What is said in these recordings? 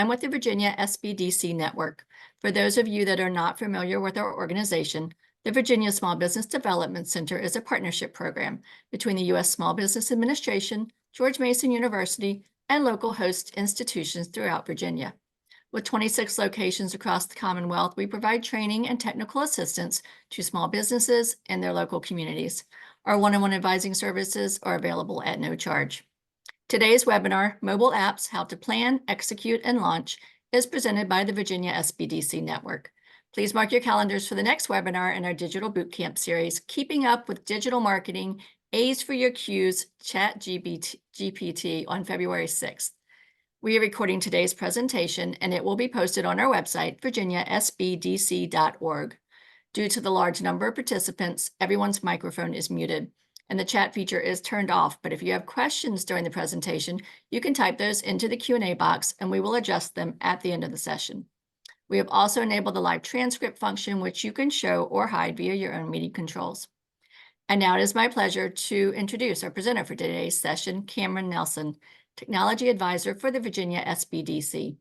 I'm with the Virginia SBDC Network. For those of you that are not familiar with our organization, the Virginia Small Business Development Center is a partnership program between the U.S. Small Business Administration, George Mason University, and local host institutions throughout Virginia. With 26 locations across the Commonwealth, we provide training and technical assistance to small businesses and their local communities. Our one-on-one advising services are available at no charge. Today's webinar, Mobile Apps, How to Plan, Execute, and Launch, is presented by the Virginia SBDC Network. Please mark your calendars for the next webinar in our Digital Bootcamp series, Keeping Up with Digital Marketing, A's for Your Q's, ChatGPT on February 6th. We are recording today's presentation, and it will be posted on our website, virginiasbdc.org. Due to the large number of participants, everyone's microphone is muted, and the chat feature is turned off. But if you have questions during the presentation, you can type those into the Q&A box, and we will adjust them at the end of the session. We have also enabled the live transcript function, which you can show or hide via your own meeting controls. And now it is my pleasure to introduce our presenter for today's session, Cameron Nelson, Technology Advisor for the Virginia SBDC.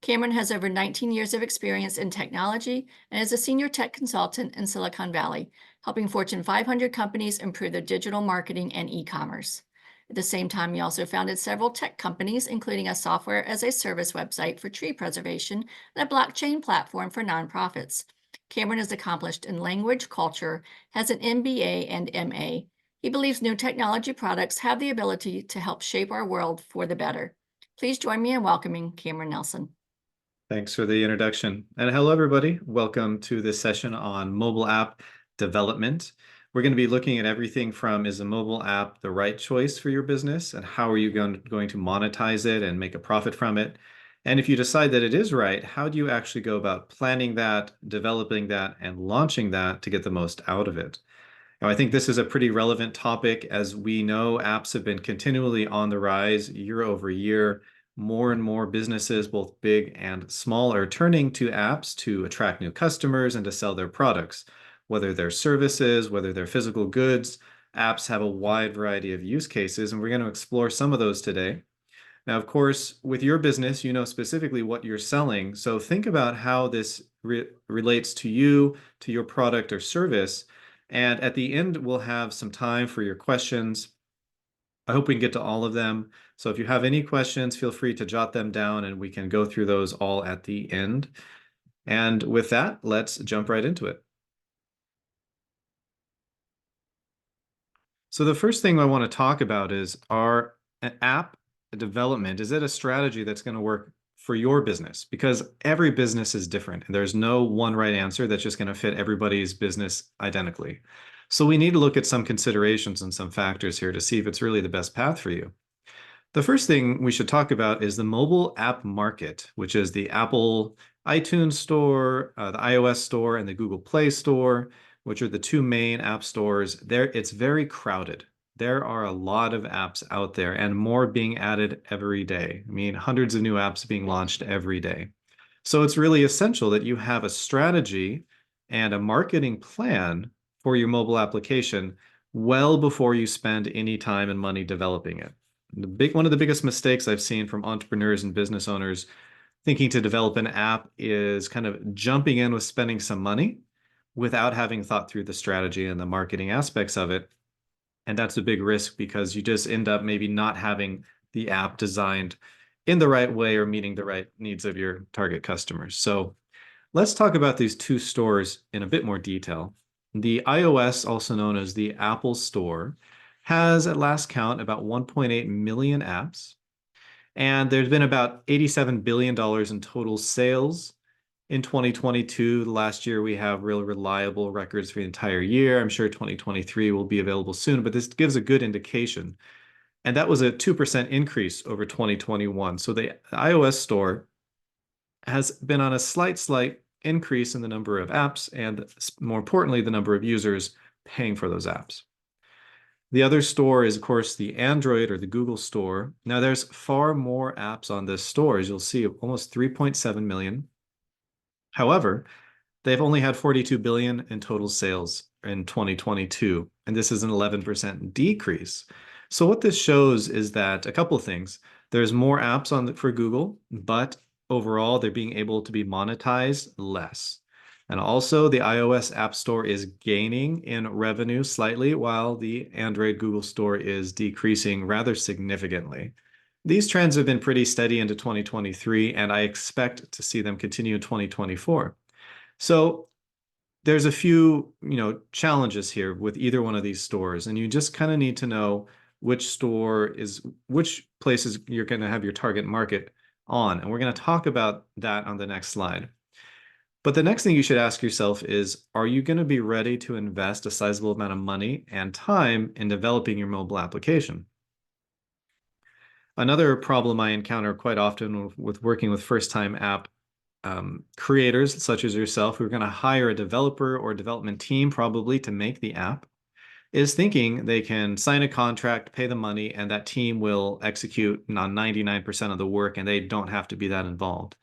Cameron has over 19 years of experience in technology and is a senior tech consultant in Silicon Valley, helping Fortune 500 companies improve their digital marketing and e-commerce. At the same time, he also founded several tech companies, including a software-as-a-service website for tree preservation and a blockchain platform for nonprofits. Cameron is accomplished in language, culture, has an MBA and MA. He believes new technology products have the ability to help shape our world for the better. Please join me in welcoming Cameron Nelson. Thanks for the introduction. And hello, everybody. Welcome to this session on mobile app development. We're going to be looking at everything from, is a mobile app the right choice for your business, and how are you going to monetize it and make a profit from it? And if you decide that it is right, how do you actually go about planning that, developing that, and launching that to get the most out of it? Now, I think this is a pretty relevant topic. As we know, apps have been continually on the rise year over year. More and more businesses, both big and small, are turning to apps to attract new customers and to sell their products. Whether they're services, whether they're physical goods, apps have a wide variety of use cases, and we're going to explore some of those today. Now, of course, with your business, you know specifically what you're selling, so think about how this relates to you, to your product or service, and at the end, we'll have some time for your questions. I hope we can get to all of them. So if you have any questions, feel free to jot them down and we can go through those all at the end. And with that, let's jump right into it. So the first thing I want to talk about is, our app development, is it a strategy that's going to work for your business? Because every business is different and there's no one right answer that's just going to fit everybody's business identically. So we need to look at some considerations and some factors here to see if it's really the best path for you. The first thing we should talk about is the mobile app market, which is the Apple iTunes Store, the iOS Store, and the Google Play Store, which are the two main app stores. It's very crowded. There are a lot of apps out there and more being added every day. I mean, hundreds of new apps being launched every day. So it's really essential that you have a strategy and a marketing plan for your mobile application well before you spend any time and money developing it. One of the biggest mistakes I've seen from entrepreneurs and business owners thinking to develop an app is kind of jumping in with spending some money without having thought through the strategy and the marketing aspects of it. And that's a big risk, because you just end up maybe not having the app designed in the right way or meeting the right needs of your target customers. So let's talk about these two stores in a bit more detail. The iOS, also known as the Apple Store, has at last count about 1.8 million apps. And there's been about $87 billion in total sales in 2022. Last year, we have real reliable records for the entire year. I'm sure 2023 will be available soon, but this gives a good indication. And that was a 2% increase over 2021. So the iOS Store has been on a slight increase in the number of apps and, more importantly, the number of users paying for those apps. The other store is, of course, the Android or the Google Store. Now, there's far more apps on this store, as you'll see, almost 3.7 million. However, they've only had 42 billion in total sales in 2022, and this is an 11% decrease. So what this shows is that a couple of things. There's more apps for Google, but overall, they're being able to be monetized less. And also, the iOS App Store is gaining in revenue slightly, while the Android Google Store is decreasing rather significantly. These trends have been pretty steady into 2023, and I expect to see them continue in 2024. So there's a few, challenges here with either one of these stores, and you just kind of need to know which places you're going to have your target market on. And we're going to talk about that on the next slide. But the next thing you should ask yourself is, are you going to be ready to invest a sizable amount of money and time in developing your mobile application? Another problem I encounter quite often with working with first-time app creators, such as yourself, who are going to hire a developer or development team probably to make the app, is thinking they can sign a contract, pay the money, and that team will execute on 99% of the work and they don't have to be that involved.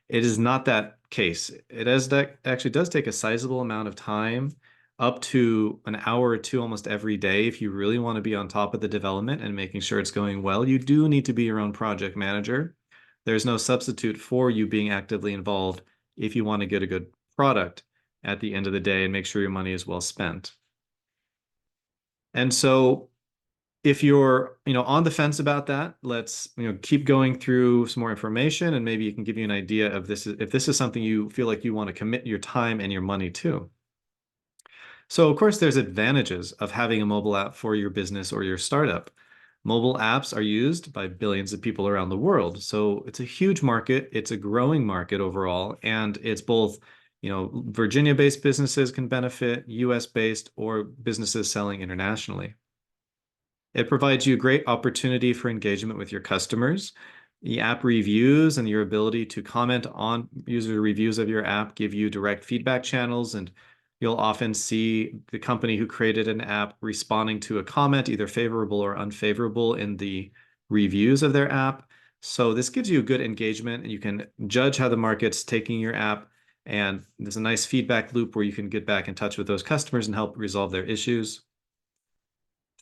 It is not that case. That actually does take a sizable amount of time, up to an hour or two almost every day. If you really want to be on top of the development and making sure it's going well, you do need to be your own project manager. There's no substitute for you being actively involved if you want to get a good product at the end of the day and make sure your money is well spent. And so if you're, on the fence about that, let's, keep going through some more information, and maybe you can give you an idea of if this is something you feel like you want to commit your time and your money to. So of course, there's advantages of having a mobile app for your business or your startup. Mobile apps are used by billions of people around the world. So it's a huge market. It's a growing market overall. And it's both, Virginia-based businesses can benefit, US-based, or businesses selling internationally. It provides you a great opportunity for engagement with your customers. The app reviews and your ability to comment on user reviews of your app give you direct feedback channels, and you'll often see the company who created an app responding to a comment, either favorable or unfavorable, in the reviews of their app. So this gives you good engagement, and you can judge how the market's taking your app. And there's a nice feedback loop where you can get back in touch with those customers and help resolve their issues.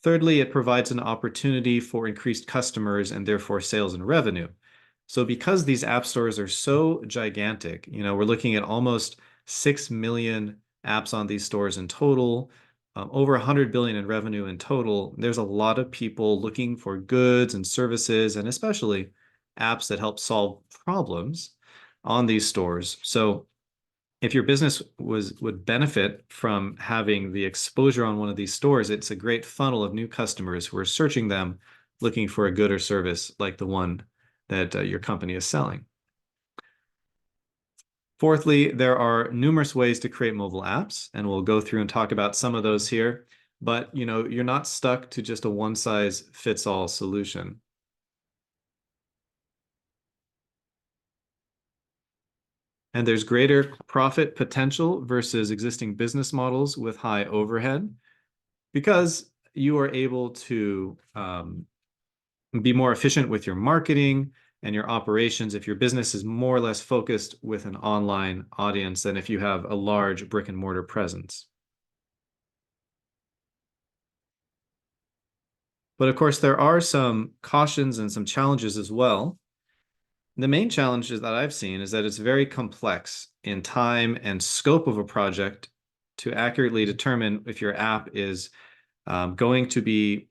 Thirdly, it provides an opportunity for increased customers and therefore sales and revenue. So because these app stores are so gigantic, we're looking at almost 6 million apps on these stores in total, over 100 billion in revenue in total. There's a lot of people looking for goods and services, and especially apps that help solve problems on these stores. So if your business would benefit from having the exposure on one of these stores, it's a great funnel of new customers who are searching them, looking for a good or service like the one that your company is selling. Fourthly, there are numerous ways to create mobile apps, and we'll go through and talk about some of those here. But you're not stuck to just a one-size-fits-all solution. And there's greater profit potential versus existing business models with high overhead, because you are able to be more efficient with your marketing and your operations if your business is more or less focused with an online audience than if you have a large brick and mortar presence. But of course, there are some cautions and some challenges as well. The main challenges that I've seen is that it's very complex in time and scope of a project to accurately determine if your app is going to be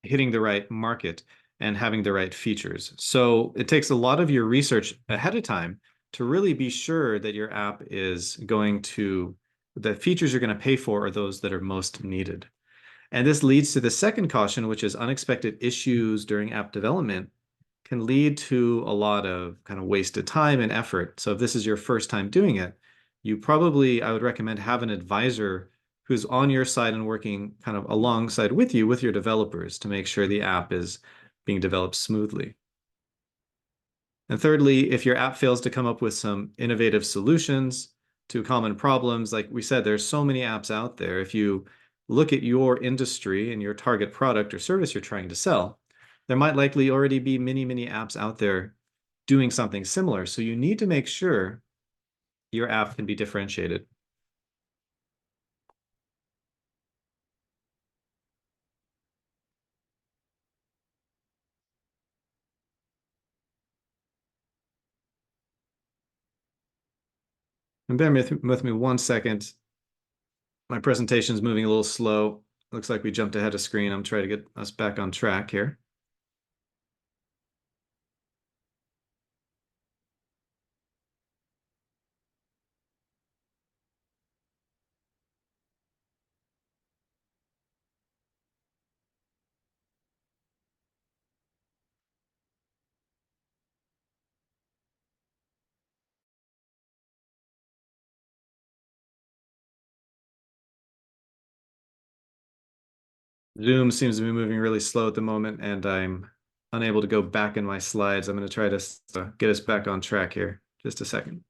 hitting the right market and having the right features. So it takes a lot of your research ahead of time to really be sure that your app is the features you're going to pay for are those that are most needed. And this leads to the second caution, which is unexpected issues during app development can lead to a lot of kind of wasted time and effort. So if this is your first time doing it, I would recommend have an advisor who's on your side and working kind of alongside with you, with your developers, to make sure the app is being developed smoothly. And thirdly, if your app fails to come up with some innovative solutions to common problems, like we said, there's so many apps out there. If you look at your industry and your target product or service you're trying to sell, there might likely already be many, many apps out there doing something similar. So you need to make sure your app can be differentiated. And bear with me 1 second. My presentation is moving a little slow. Looks like we jumped ahead of screen. I'm trying to get us back on track here. Zoom seems to be moving really slow at the moment, and I'm unable to go back in my slides. I'm going to try to get us back on track here. Just a second.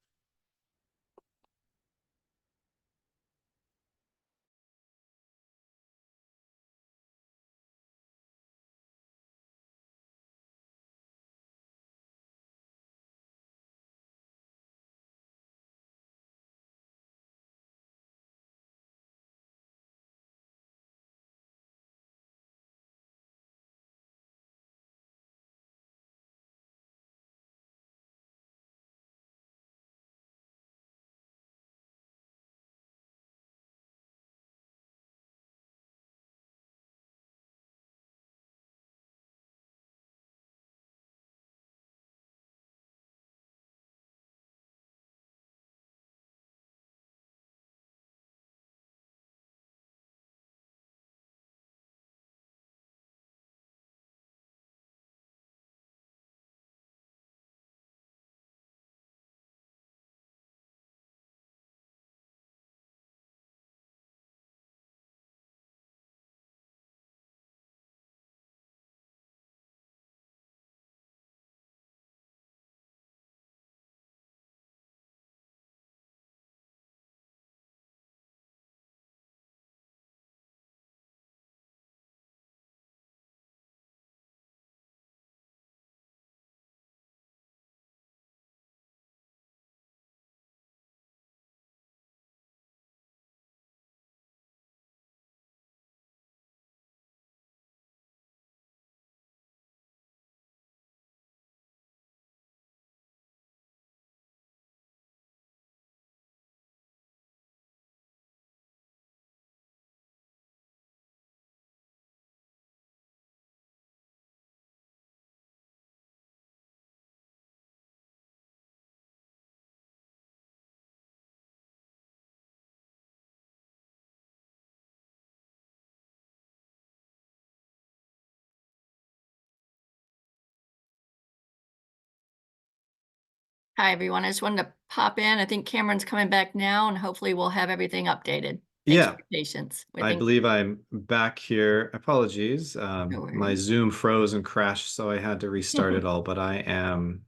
Hi, everyone. I just wanted to pop in. I think Cameron's coming back now, and hopefully we'll have everything updated. Thanks for Yeah, your patience. I I think, believe I'm back here. Apologies. no My worries. Zoom froze and crashed, so I had to restart it all, but I am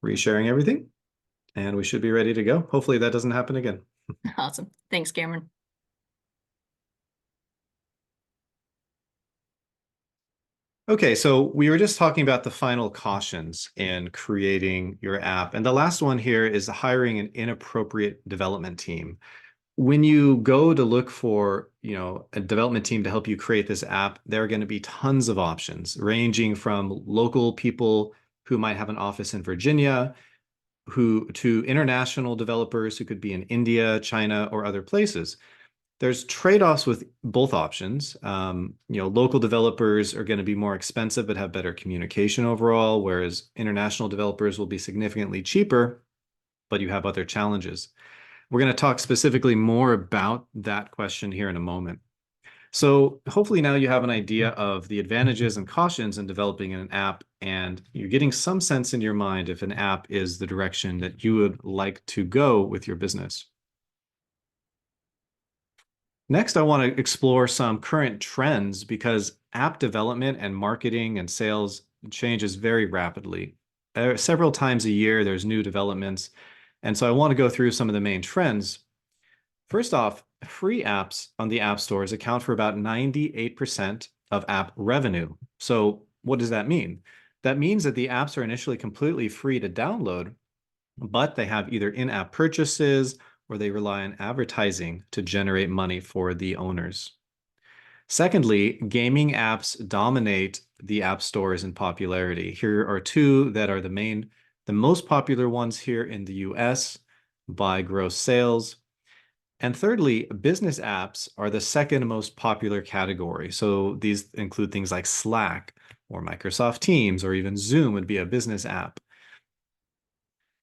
resharing everything and we should be ready to go. Hopefully that doesn't happen again. Awesome. Thanks, Cameron. Okay, so we were just talking about the final cautions in creating your app. And the last one here is hiring an inappropriate development team. When you go to look for, a development team to help you create this app, there are going to be tons of options, ranging from local people who might have an office in Virginia, who to international developers who could be in India, China, or other places. There's trade-offs with both options. Local developers are going to be more expensive but have better communication overall, whereas international developers will be significantly cheaper, but you have other challenges. We're going to talk specifically more about that question here in a moment. So hopefully now you have an idea of the advantages and cautions in developing an app, and you're getting some sense in your mind if an app is the direction that you would like to go with your business. Next, I want to explore some current trends because app development and marketing and sales changes very rapidly. Several times a year, there's new developments. And so I want to go through some of the main trends. First off, free apps on the app stores account for about 98% of app revenue. So what does that mean? That means that the apps are initially completely free to download, but they have either in-app purchases or they rely on advertising to generate money for the owners. Secondly, gaming apps dominate the app stores in popularity. Here are two that are the most popular ones here in the US, by gross sales. And thirdly, business apps are the second most popular category. So these include things like Slack or Microsoft Teams, or even Zoom would be a business app.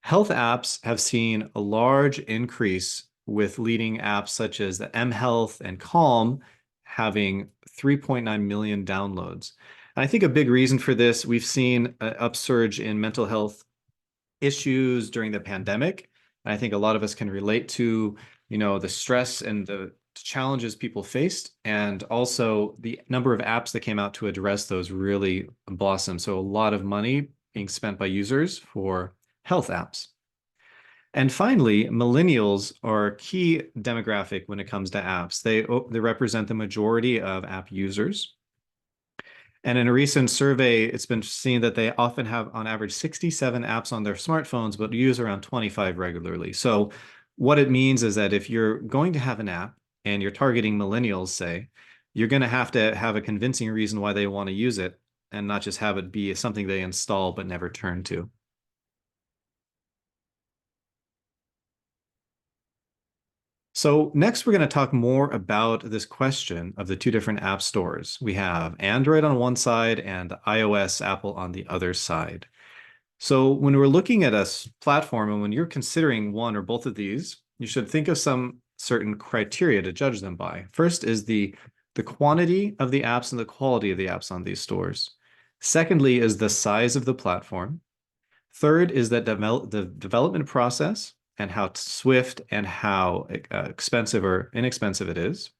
Health apps have seen a large increase, with leading apps such as the mHealth and Calm having 3.9 million downloads. And I think a big reason for this, we've seen an upsurge in mental health issues during the pandemic. And I think a lot of us can relate to, the stress and the challenges people faced. And also the number of apps that came out to address those really blossomed. So a lot of money being spent by users for health apps. And finally, millennials are a key demographic when it comes to apps. They represent the majority of app users. And in a recent survey, it's been seen that they often have, on average, 67 apps on their smartphones, but use around 25 regularly. So what it means is that if you're going to have an app and you're targeting millennials, say, you're going to have a convincing reason why they want to use it, and not just have it be something they install but never turn to. So next, we're going to talk more about this question of the two different app stores. We have Android on one side and iOS, Apple on the other side. So when we're looking at a platform, and when you're considering one or both of these, you should think of some certain criteria to judge them by. First is the quantity of the apps and the quality of the apps on these stores. Secondly is the size of the platform. Third is that the development process, and how swift and how expensive or inexpensive it is.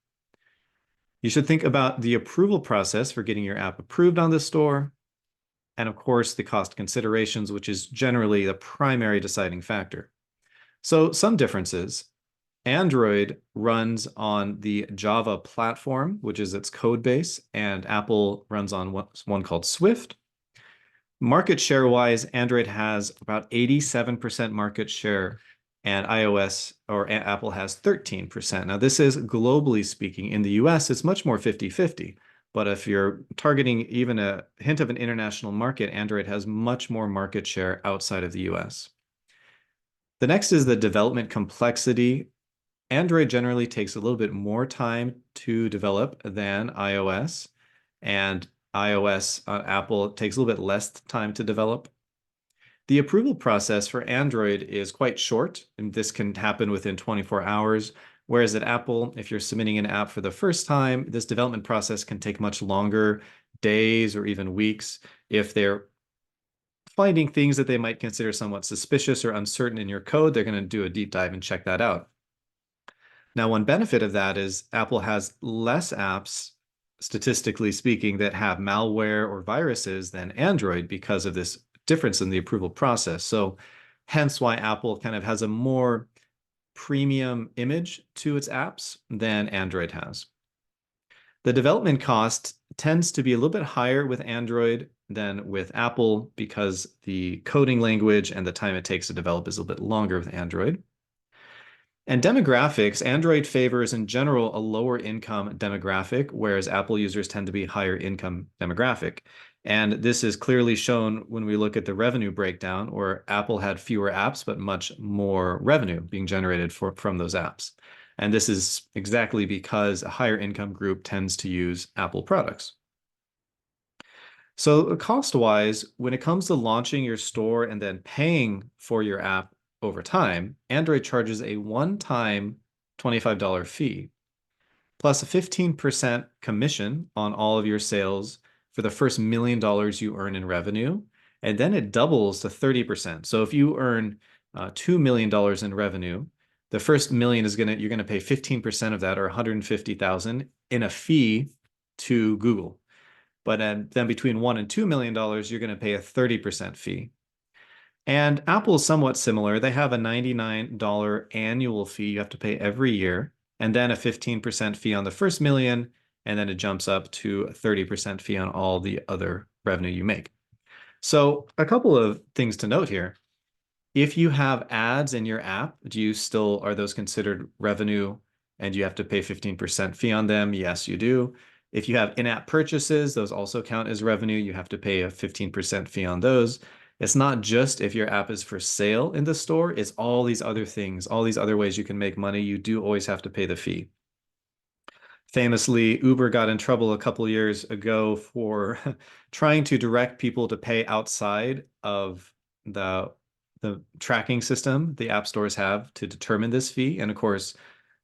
You should think about the approval process for getting your app approved on the store. And of course, the cost considerations, which is generally the primary deciding factor. So some differences. Android runs on the Java platform, which is its code base, and Apple runs on one called Swift. Market share wise, Android has about 87% market share, and iOS or Apple has 13%. Now, this is globally speaking. In the US, it's much more 50-50. But if you're targeting even a hint of an international market, Android has much more market share outside of the US. The next is the development complexity. Android generally takes a little bit more time to develop than iOS, and iOS on Apple takes a little bit less time to develop. The approval process for Android is quite short, and this can happen within 24 hours. Whereas at Apple, if you're submitting an app for the first time, this development process can take much longer, days or even weeks. If they're finding things that they might consider somewhat suspicious or uncertain in your code, they're going to do a deep dive and check that out. Now, one benefit of that is Apple has less apps, statistically speaking, that have malware or viruses than Android because of this difference in the approval process. So hence why Apple kind of has a more premium image to its apps than Android has. The development cost tends to be a little bit higher with Android than with Apple because the coding language and the time it takes to develop is a little bit longer with Android. And demographics, Android favors in general a lower income demographic, whereas Apple users tend to be higher income demographic. And this is clearly shown when we look at the revenue breakdown, where Apple had fewer apps, but much more revenue being generated from those apps. And this is exactly because a higher income group tends to use Apple products. So cost-wise, when it comes to launching your store and then paying for your app over time, Android charges a one-time $25 fee, plus a 15% commission on all of your sales for the first $1 million you earn in revenue, and then it doubles to 30%. So if you earn $2 million in revenue, the first million you're gonna pay 15% of that, or 150,000, in a fee to Google. But then between $1 and $2 million, you're gonna pay a 30% fee. And Apple is somewhat similar. They have a $99 annual fee you have to pay every year, and then a 15% fee on the first million, and then it jumps up to a 30% fee on all the other revenue you make. So a couple of things to note here. If you have ads in your app, are those considered revenue and you have to pay 15% fee on them? Yes, you do. If you have in-app purchases, those also count as revenue. You have to pay a 15% fee on those. It's not just if your app is for sale in the store, it's all these other things, all these other ways you can make money. You do always have to pay the fee. Famously, Uber got in trouble a couple years ago for trying to direct people to pay outside of the the tracking system the app stores have to determine this fee. And of course,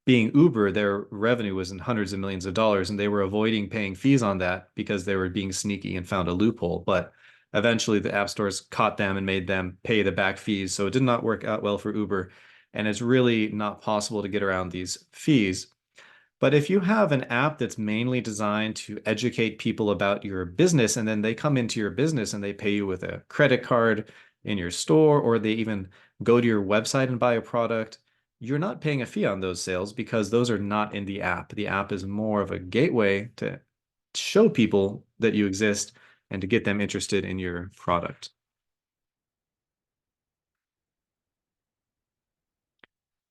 being Uber, their revenue was in hundreds of millions of dollars, and they were avoiding paying fees on that because they were being sneaky and found a loophole. But eventually, the app stores caught them and made them pay the back fees. So it did not work out well for Uber, and it's really not possible to get around these fees. But if you have an app that's mainly designed to educate people about your business, and then they come into your business and they pay you with a credit card in your store, or they even go to your website and buy a product, you're not paying a fee on those sales because those are not in the app. The app is more of a gateway to show people that you exist and to get them interested in your product.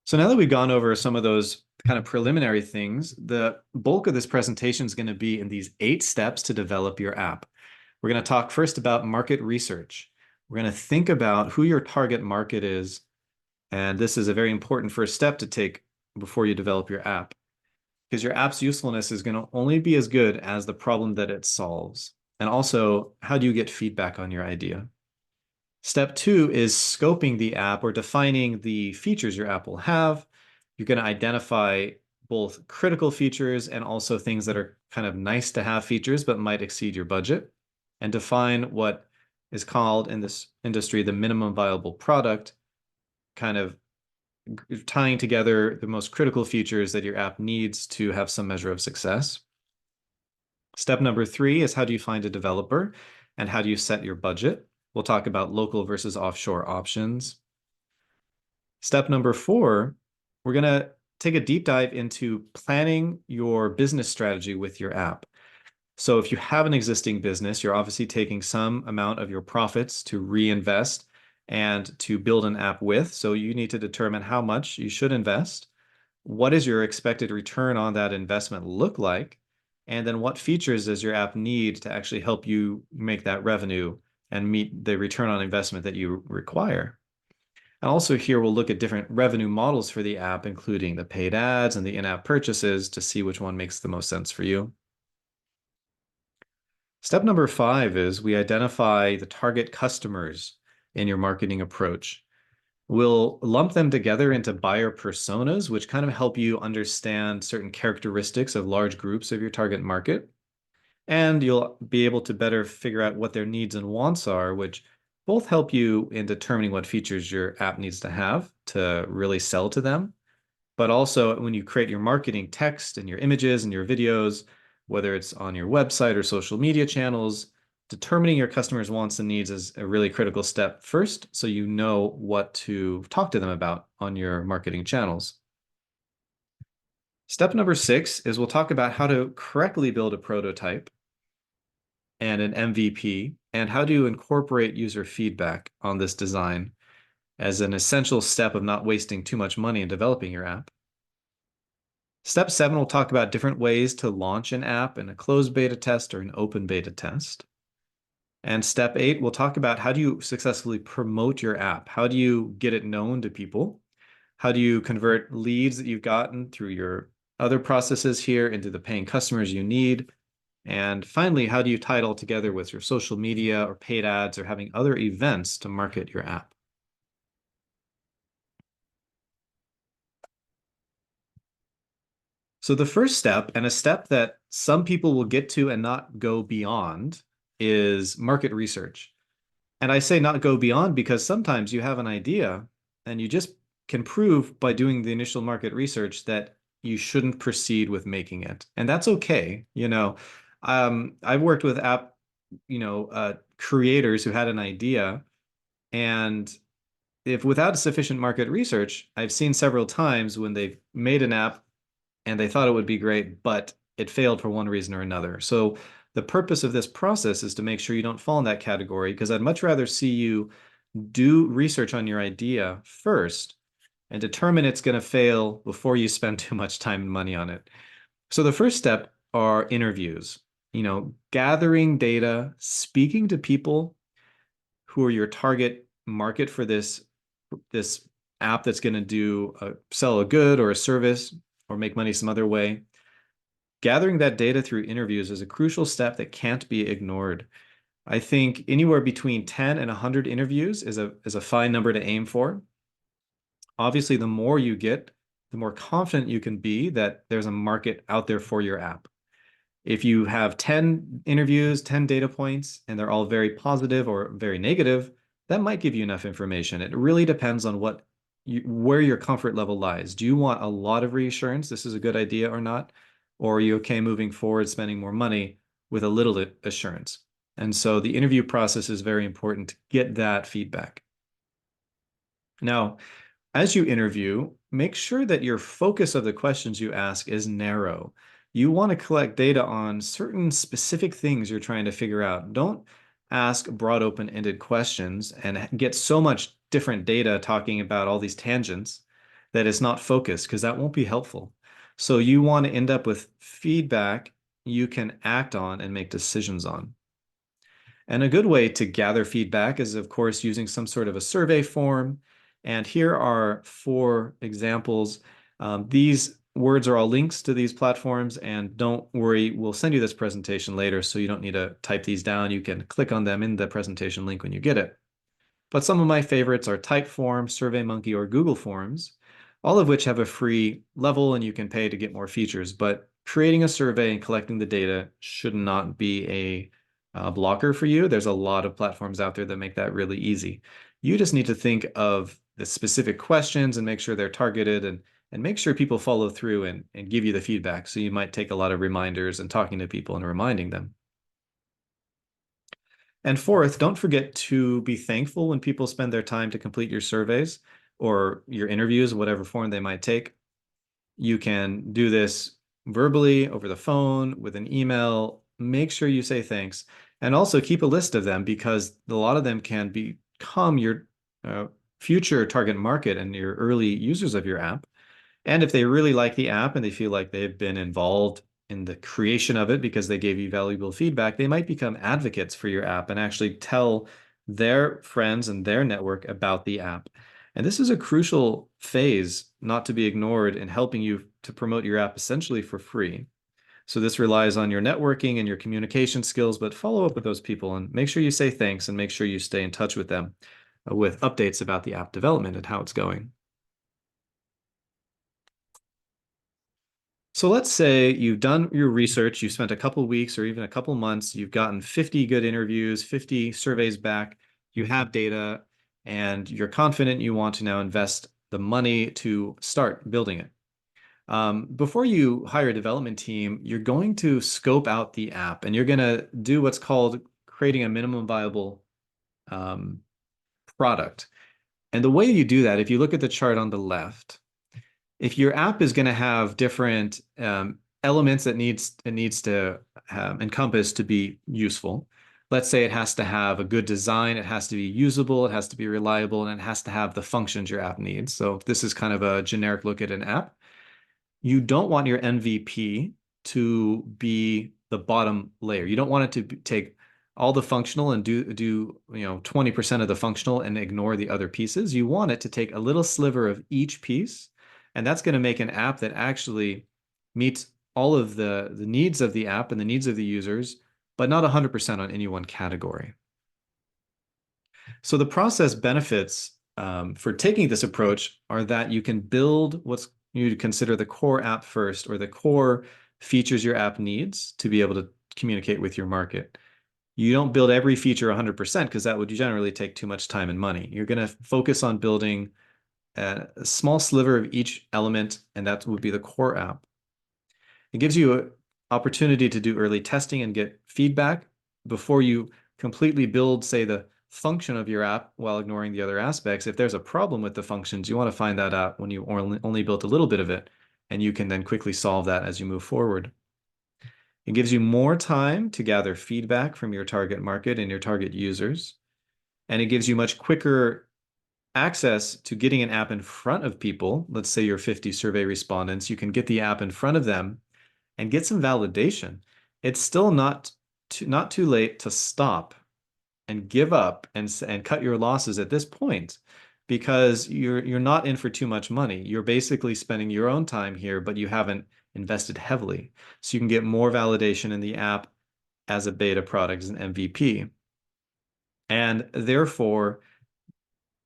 So now that we've gone over some of those kind of preliminary things, the bulk of this presentation is going to be in these 8 steps to develop your app. We're going to talk first about market research. We're going to think about who your target market is. And this is a very important first step to take before you develop your app, because your app's usefulness is going to only be as good as the problem that it solves. And also, how do you get feedback on your idea? Step 2 is scoping the app or defining the features your app will have. You're going to identify both critical features and also things that are kind of nice to have features but might exceed your budget, and define what is called in this industry the minimum viable product, kind of tying together the most critical features that your app needs to have some measure of success. Step number 3 is how do you find a developer and how do you set your budget? We'll talk about local versus offshore options. Step number 4, we're going to take a deep dive into planning your business strategy with your app. So if you have an existing business, you're obviously taking some amount of your profits to reinvest and to build an app with. So you need to determine how much you should invest. What is your expected return on that investment look like? And then what features does your app need to actually help you make that revenue and meet the return on investment that you require? And also here, we'll look at different revenue models for the app, including the paid ads and the in-app purchases, to see which one makes the most sense for you. Step number 5 is we identify the target customers in your marketing approach. We'll lump them together into buyer personas, which kind of help you understand certain characteristics of large groups of your target market. And you'll be able to better figure out what their needs and wants are, which both help you in determining what features your app needs to have to really sell to them. But also when you create your marketing text and your images and your videos, whether it's on your website or social media channels, determining your customers' wants and needs is a really critical step first, so you know what to talk to them about on your marketing channels. Step number 6 is we'll talk about how to correctly build a prototype and an MVP, and how to incorporate user feedback on this design as an essential step of not wasting too much money in developing your app. Step 7 will talk about different ways to launch an app in a closed beta test or an open beta test. And step 8, we'll talk about how do you successfully promote your app? How do you get it known to people? How do you convert leads that you've gotten through your other processes here into the paying customers you need? And finally, how do you tie it all together with your social media or paid ads or having other events to market your app? So the first step, and a step that some people will get to and not go beyond, is market research. And I say not go beyond because sometimes you have an idea and you just can prove by doing the initial market research that you shouldn't proceed with making it. And that's okay. I've worked with app, creators who had an idea, and if without sufficient market research, I've seen several times when they've made an app and they thought it would be great, but it failed for one reason or another. So the purpose of this process is to make sure you don't fall in that category, because I'd much rather see you do research on your idea first and determine it's going to fail before you spend too much time and money on it. So the first step are interviews, gathering data, speaking to people who are your target market for this app that's going to sell a good or a service or make money some other way. Gathering that data through interviews is a crucial step that can't be ignored. I think anywhere between 10 and 100 interviews is a fine number to aim for. Obviously, the more you get, the more confident you can be that there's a market out there for your app. If you have 10 interviews, 10 data points, and they're all very positive or very negative, that might give you enough information. It really depends on where your comfort level lies. Do you want a lot of reassurance this is a good idea or not? Or are you okay moving forward, spending more money with a little assurance? And so the interview process is very important to get that feedback. Now, as you interview, make sure that your focus of the questions you ask is narrow. You want to collect data on certain specific things you're trying to figure out. Don't ask broad, open-ended questions and get so much different data talking about all these tangents that it's not focused, because that won't be helpful. So you want to end up with feedback you can act on and make decisions on. And a good way to gather feedback is, of course, using some sort of a survey form. And here are 4 examples. These words are all links to these platforms, and don't worry, we'll send you this presentation later, so you don't need to type these down. You can click on them in the presentation link when you get it. But some of my favorites are Typeform, SurveyMonkey, or Google Forms, all of which have a free level and you can pay to get more features. But creating a survey and collecting the data should not be a blocker for you. There's a lot of platforms out there that make that really easy. You just need to think of the specific questions and make sure they're targeted, and make sure people follow through and give you the feedback. So you might take a lot of reminders and talking to people and reminding them. And fourth, don't forget to be thankful when people spend their time to complete your surveys or your interviews, whatever form they might take. You can do this verbally, over the phone, with an email. Make sure you say thanks, and also keep a list of them, because a lot of them can become your future target market and your early users of your app. And if they really like the app and they feel like they've been involved in the creation of it because they gave you valuable feedback, they might become advocates for your app and actually tell their friends and their network about the app. And this is a crucial phase not to be ignored in helping you to promote your app essentially for free. So this relies on your networking and your communication skills, but follow up with those people and make sure you say thanks and make sure you stay in touch with them with updates about the app development and how it's going. So let's say you've done your research, you've spent a couple weeks or even a couple months, you've gotten 50 good interviews, 50 surveys back, you have data, and you're confident you want to now invest the money to start building it. Before you hire a development team, you're going to scope out the app, and you're going to do what's called creating a minimum viable product. And the way you do that, if you look at the chart on the left, if your app is going to have different elements that it needs to encompass to be useful, let's say it has to have a good design, it has to be usable, it has to be reliable, and it has to have the functions your app needs. So this is kind of a generic look at an app. You don't want your MVP to be the bottom layer. You don't want it to take all the functional and do 20% of the functional and ignore the other pieces. You want it to take a little sliver of each piece, and that's going to make an app that actually meets all of the needs of the app and the needs of the users, but not 100% on any one category. So the process benefits for taking this approach are that you can build what's you consider the core app first, or the core features your app needs to be able to communicate with your market. You don't build every feature 100%, because that would generally take too much time and money. You're going to focus on building a small sliver of each element, and that would be the core app. It gives you an opportunity to do early testing and get feedback before you completely build, say, the function of your app while ignoring the other aspects. If there's a problem with the functions, you want to find that out when you only built a little bit of it, and you can then quickly solve that as you move forward. It gives you more time to gather feedback from your target market and your target users, and it gives you much quicker access to getting an app in front of people. Let's say you're 50 survey respondents, you can get the app in front of them and get some validation. It's still not too late to stop and give up and cut your losses at this point because you're not in for too much money. You're basically spending your own time here, but you haven't invested heavily. So you can get more validation in the app as a beta product, as an MVP. And therefore,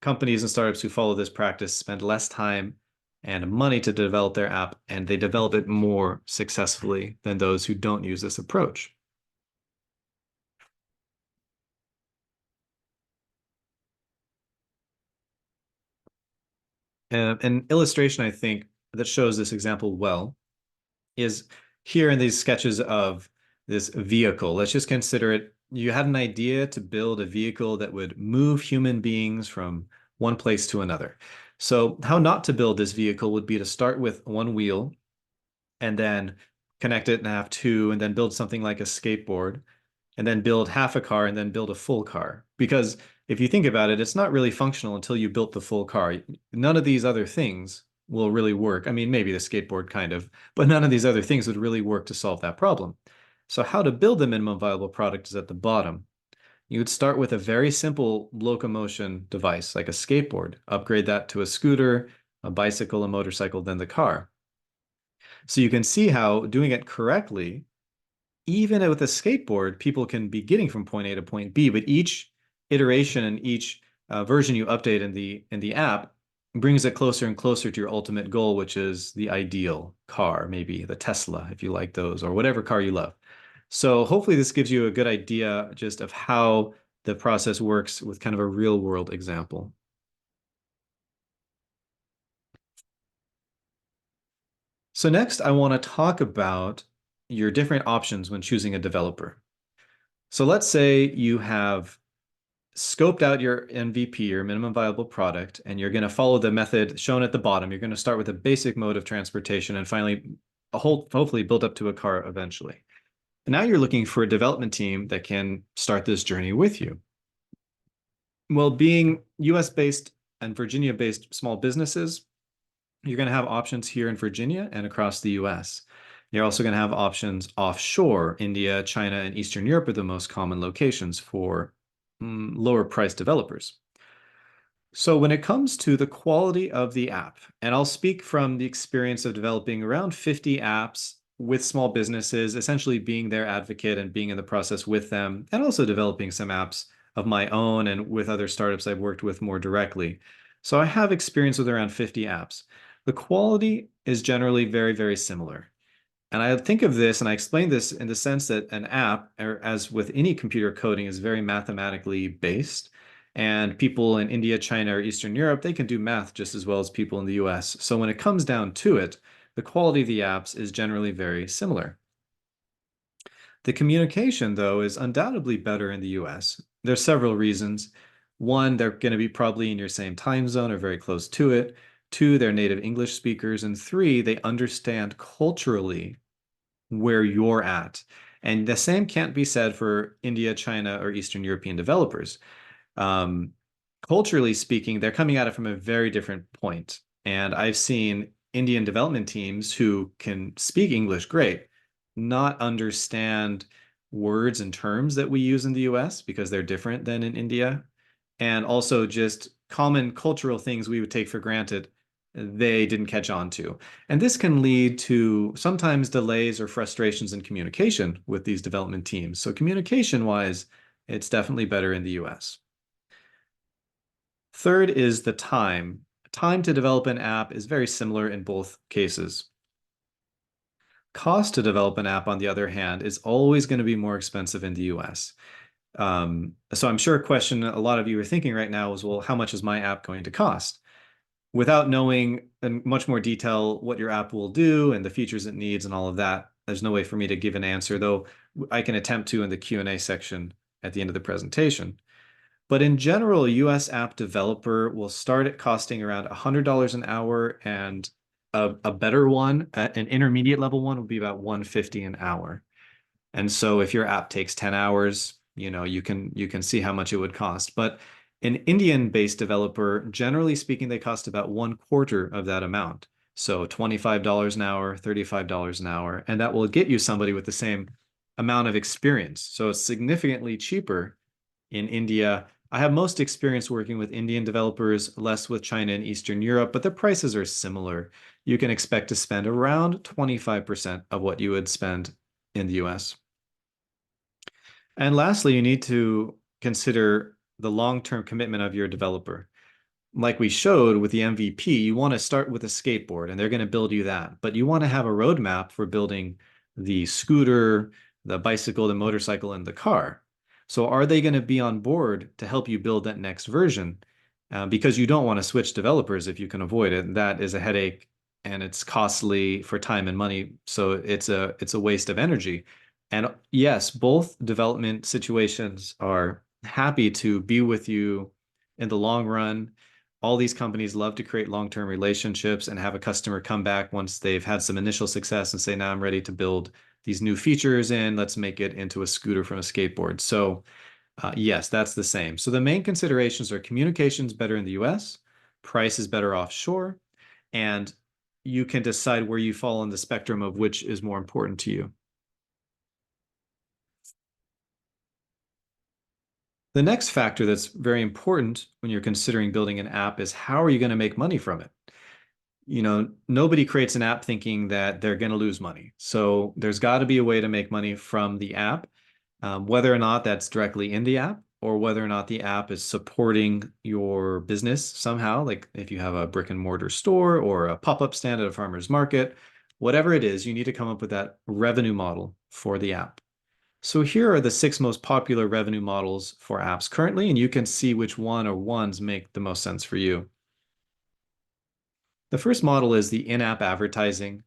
companies and startups who follow this practice spend less time and money to develop their app, and they develop it more successfully than those who don't use this approach. An illustration, I think, that shows this example well is here in these sketches of this vehicle. Let's just consider it. You had an idea to build a vehicle that would move human beings from one place to another. So how not to build this vehicle would be to start with one wheel and then connect it and have two, and then build something like a skateboard, and then build half a car, and then build a full car. Because if you think about it, it's not really functional until you built the full car. None of these other things will really work. I mean, maybe the skateboard kind of, but none of these other things would really work to solve that problem. So how to build the minimum viable product is at the bottom. You would start with a very simple locomotion device, like a skateboard, upgrade that to a scooter, a bicycle, a motorcycle, then the car. So you can see how doing it correctly, even with a skateboard, people can be getting from point A to point B, but each iteration and each version you update in the app brings it closer and closer to your ultimate goal, which is the ideal car, maybe the Tesla, if you like those, or whatever car you love. So hopefully this gives you a good idea just of how the process works with kind of a real world example. So next, I want to talk about your different options when choosing a developer. So let's say you have scoped out your MVP, your minimum viable product, and you're going to follow the method shown at the bottom. You're going to start with a basic mode of transportation and finally, hopefully build up to a car eventually. And now you're looking for a development team that can start this journey with you. Well, being US-based and Virginia-based small businesses, you're going to have options here in Virginia and across the US. You're also going to have options offshore. India, China, and Eastern Europe are the most common locations for lower price developers. So when it comes to the quality of the app, and I'll speak from the experience of developing around 50 apps with small businesses, essentially being their advocate and being in the process with them, and also developing some apps of my own and with other startups I've worked with more directly. So I have experience with around 50 apps. The quality is generally very, very similar. And I think of this, and I explain this in the sense that an app, or as with any computer coding, is very mathematically based. And people in India, China, or Eastern Europe, they can do math just as well as people in the US. So when it comes down to it, the quality of the apps is generally very similar. The communication, though, is undoubtedly better in the US. There's several reasons. One, they're going to be probably in your same time zone or very close to it. Two, they're native English speakers. And three, they understand culturally where you're at. And the same can't be said for India, China, or Eastern European developers. Culturally speaking, they're coming at it from a very different point. And I've seen Indian development teams who can speak English great, not understand words and terms that we use in the US because they're different than in India. And also just common cultural things we would take for granted, they didn't catch on to. And this can lead to sometimes delays or frustrations in communication with these development teams. So communication-wise, it's definitely better in the US. Third is the time. Time to develop an app is very similar in both cases. Cost to develop an app, on the other hand, is always going to be more expensive in the US. So I'm sure a question a lot of you are thinking right now is, well, how much is my app going to cost? Without knowing in much more detail what your app will do and the features it needs and all of that, there's no way for me to give an answer, though I can attempt to in the Q&A section at the end of the presentation. But in general, a US app developer will start at costing around $100 an hour, and a better one, an intermediate level one, would be about $150 an hour. And so if your app takes 10 hours, you can see how much it would cost. But an Indian-based developer, generally speaking, they cost about 1/4 of that amount. So $25 an hour, $35 an hour, and that will get you somebody with the same amount of experience. So it's significantly cheaper in India. I have most experience working with Indian developers, less with China and Eastern Europe, but the prices are similar. You can expect to spend around 25% of what you would spend in the US. And lastly, you need to consider the long-term commitment of your developer. Like we showed with the MVP, you want to start with a skateboard and they're going to build you that. But you want to have a roadmap for building the scooter, the bicycle, the motorcycle, and the car. So are they going to be on board to help you build that next version? Because you don't want to switch developers if you can avoid it. That is a headache and it's costly for time and money. So it's a waste of energy. And yes, both development situations are happy to be with you in the long run. All these companies love to create long-term relationships and have a customer come back once they've had some initial success and say, now I'm ready to build these new features in, let's make it into a scooter from a skateboard. So yes, that's the same. So the main considerations are communications better in the US, price is better offshore, and you can decide where you fall on the spectrum of which is more important to you. The next factor that's very important when you're considering building an app is how are you going to make money from it? You know, nobody creates an app thinking that they're going to lose money. So there's got to be a way to make money from the app, whether or not that's directly in the app or whether or not the app is supporting your business somehow, like if you have a brick and mortar store or a pop-up stand at a farmer's market, whatever it is, you need to come up with that revenue model for the app. So here are the 6 most popular revenue models for apps currently, and you can see which one or ones make the most sense for you. The first model is the in-app advertising.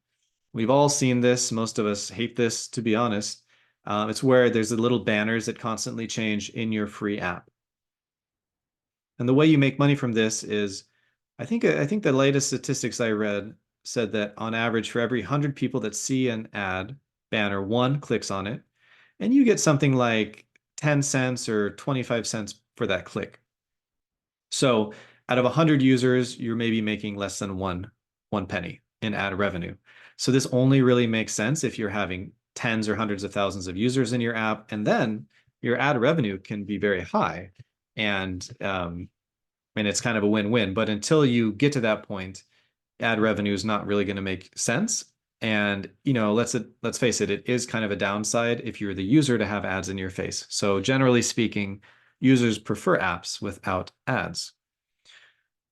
We've all seen this. Most of us hate this, to be honest. It's where there's the little banners that constantly change in your free app. And the way you make money from this is, I think the latest statistics I read said that on average, for every 100 people that see an ad banner, 1 clicks on it, and you get something like 10 cents or 25 cents for that click. So out of 100 users, you're maybe making less than one penny in ad revenue. So this only really makes sense if you're having tens or hundreds of thousands of users in your app, and then your ad revenue can be very high, and it's kind of a win-win. But until you get to that point, ad revenue is not really going to make sense. And let's face it, it is kind of a downside if you're the user to have ads in your face. So generally speaking, users prefer apps without ads,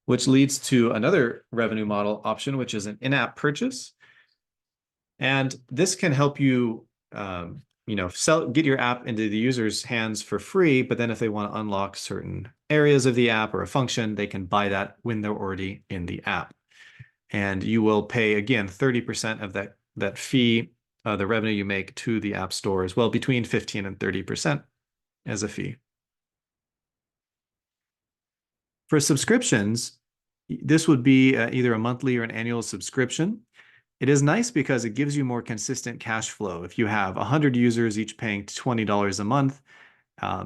which leads to another revenue model option, which is an in-app purchase. And this can help you, get your app into the user's hands for free. But then if they want to unlock certain areas of the app or a function, they can buy that when they're already in the app. And you will pay, again, 30% of that fee, the revenue you make to the App Store as well, between 15 and 30% as a fee. For subscriptions, this would be either a monthly or an annual subscription. It is nice because it gives you more consistent cash flow. If you have 100 users each paying $20 a month,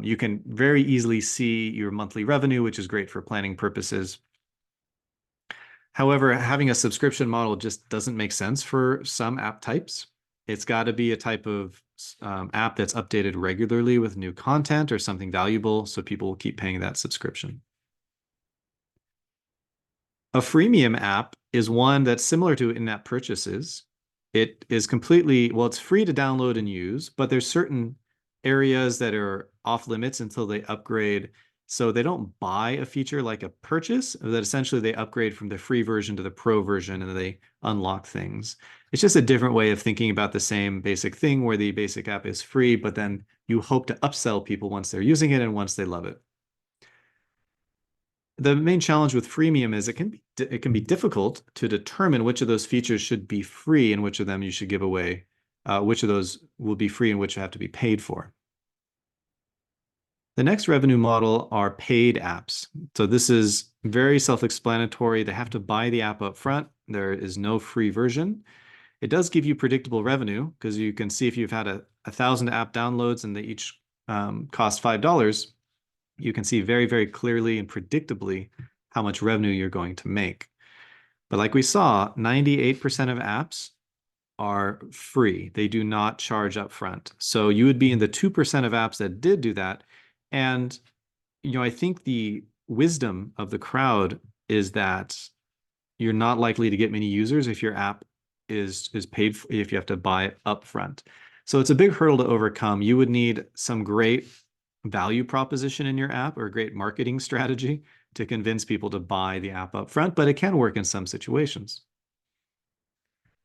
you can very easily see your monthly revenue, which is great for planning purposes. However, having a subscription model just doesn't make sense for some app types. It's got to be a type of app that's updated regularly with new content or something valuable, so people will keep paying that subscription. A freemium app is one that's similar to in-app purchases. It is it's free to download and use, but there's certain areas that are off limits until they upgrade. So they don't buy a feature like a purchase, that essentially they upgrade from the free version to the pro version and they unlock things. It's just a different way of thinking about the same basic thing where the basic app is free, but then you hope to upsell people once they're using it and once they love it. The main challenge with freemium is it can be difficult to determine which of those features should be free and which of them you should give away, which of those will be free and which have to be paid for. The next revenue model are paid apps. So this is very self-explanatory. They have to buy the app up front. There is no free version. It does give you predictable revenue because you can see if you've had 1,000 app downloads and they each cost $5, you can see very, very clearly and predictably how much revenue you're going to make. But like we saw, 98% of apps are free. They do not charge up front. So you would be in the 2% of apps that did do that. And I think the wisdom of the crowd is that you're not likely to get many users if your app is paid for, if you have to buy it upfront. So it's a big hurdle to overcome. You would need some great value proposition in your app or a great marketing strategy to convince people to buy the app upfront, but it can work in some situations.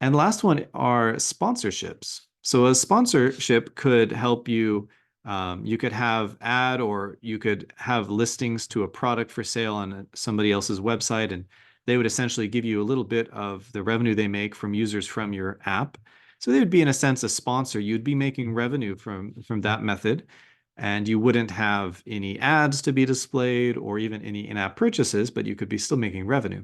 And last one are sponsorships. So a sponsorship could help you. You could have ad, or you could have listings to a product for sale on somebody else's website, and they would essentially give you a little bit of the revenue they make from users from your app. So they would be, in a sense, a sponsor. You'd be making revenue from that method, and you wouldn't have any ads to be displayed or even any in-app purchases, but you could be still making revenue.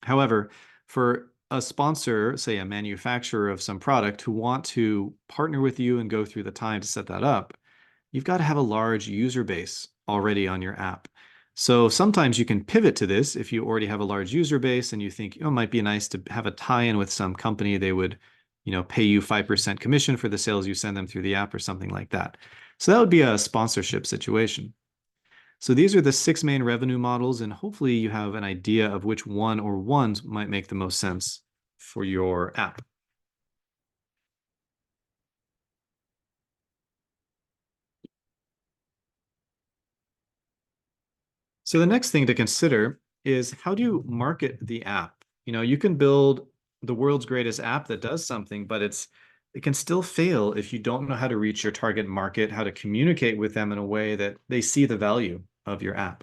However, for a sponsor, say a manufacturer of some product, who want to partner with you and go through the time to set that up, you've got to have a large user base already on your app. So sometimes you can pivot to this if you already have a large user base and you think, it might be nice to have a tie-in with some company. They would, pay you 5% commission for the sales you send them through the app or something like that. So that would be a sponsorship situation. So these are the 6 main revenue models, and hopefully you have an idea of which one or ones might make the most sense for your app. So the next thing to consider is, how do you market the app? You can build the world's greatest app that does something, but it can still fail if you don't know how to reach your target market, how to communicate with them in a way that they see the value of your app.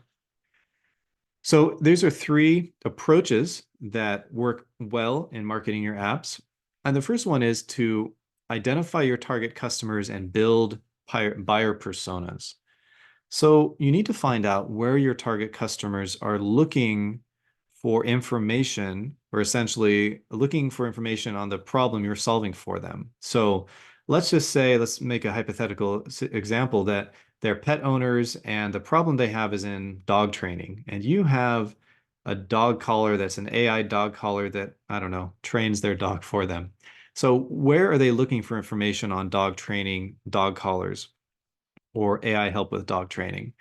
So these are 3 approaches that work well in marketing your apps. And the first one is to identify your target customers and build buyer personas. So you need to find out where your target customers are looking for information, or essentially looking for information on the problem you're solving for them. So let's make a hypothetical example that they're pet owners and the problem they have is in dog training. And you have a dog collar that's an AI dog collar that, I don't know, trains their dog for them. So where are they looking for information on dog training, dog collars, or AI help with dog training?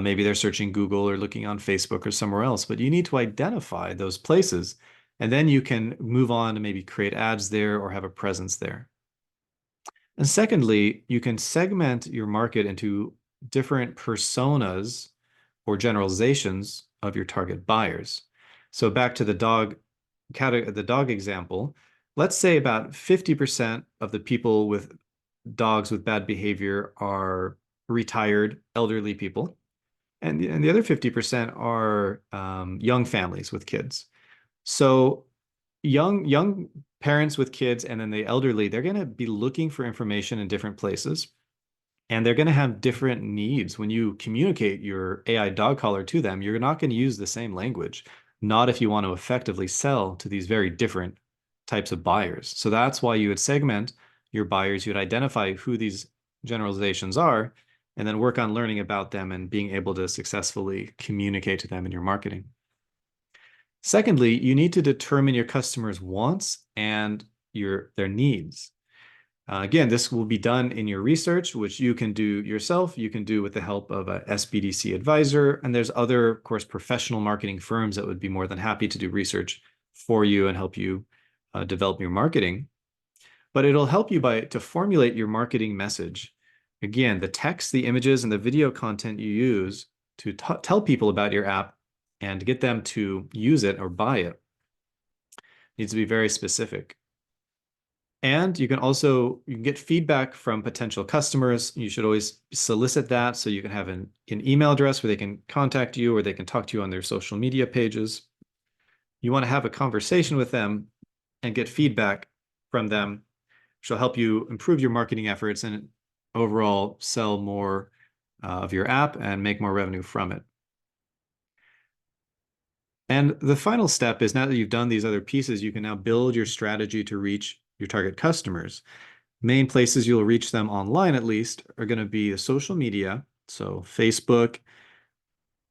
Maybe they're searching Google or looking on Facebook or somewhere else, but you need to identify those places, and then you can move on to maybe create ads there or have a presence there. And secondly, you can segment your market into different personas or generalizations of your target buyers. So back to the dog example, let's say about 50% of the people with dogs with bad behavior are retired elderly people, and the other 50% are young families with kids. So young parents with kids and then the elderly, they're going to be looking for information in different places, and they're going to have different needs. When you communicate your AI dog collar to them, you're not going to use the same language, not if you want to effectively sell to these very different types of buyers. So that's why you would segment your buyers. You would identify who these generalizations are, and then work on learning about them and being able to successfully communicate to them in your marketing. Secondly, you need to determine your customers' wants and their needs. Again, this will be done in your research, which you can do yourself. You can do with the help of a SBDC advisor. And there's other, of course, professional marketing firms that would be more than happy to do research for you and help you develop your marketing. But it'll help you to formulate your marketing message. Again, the text, the images, and the video content you use to tell people about your app and get them to use it or buy it needs to be very specific. And you can get feedback from potential customers. You should always solicit that, so you can have an email address where they can contact you, or they can talk to you on their social media pages. You want to have a conversation with them and get feedback from them, which will help you improve your marketing efforts and overall sell more of your app and make more revenue from it. And the final step is, now that you've done these other pieces, you can now build your strategy to reach your target customers. Main places you'll reach them online, at least, are going to be the social media. So Facebook,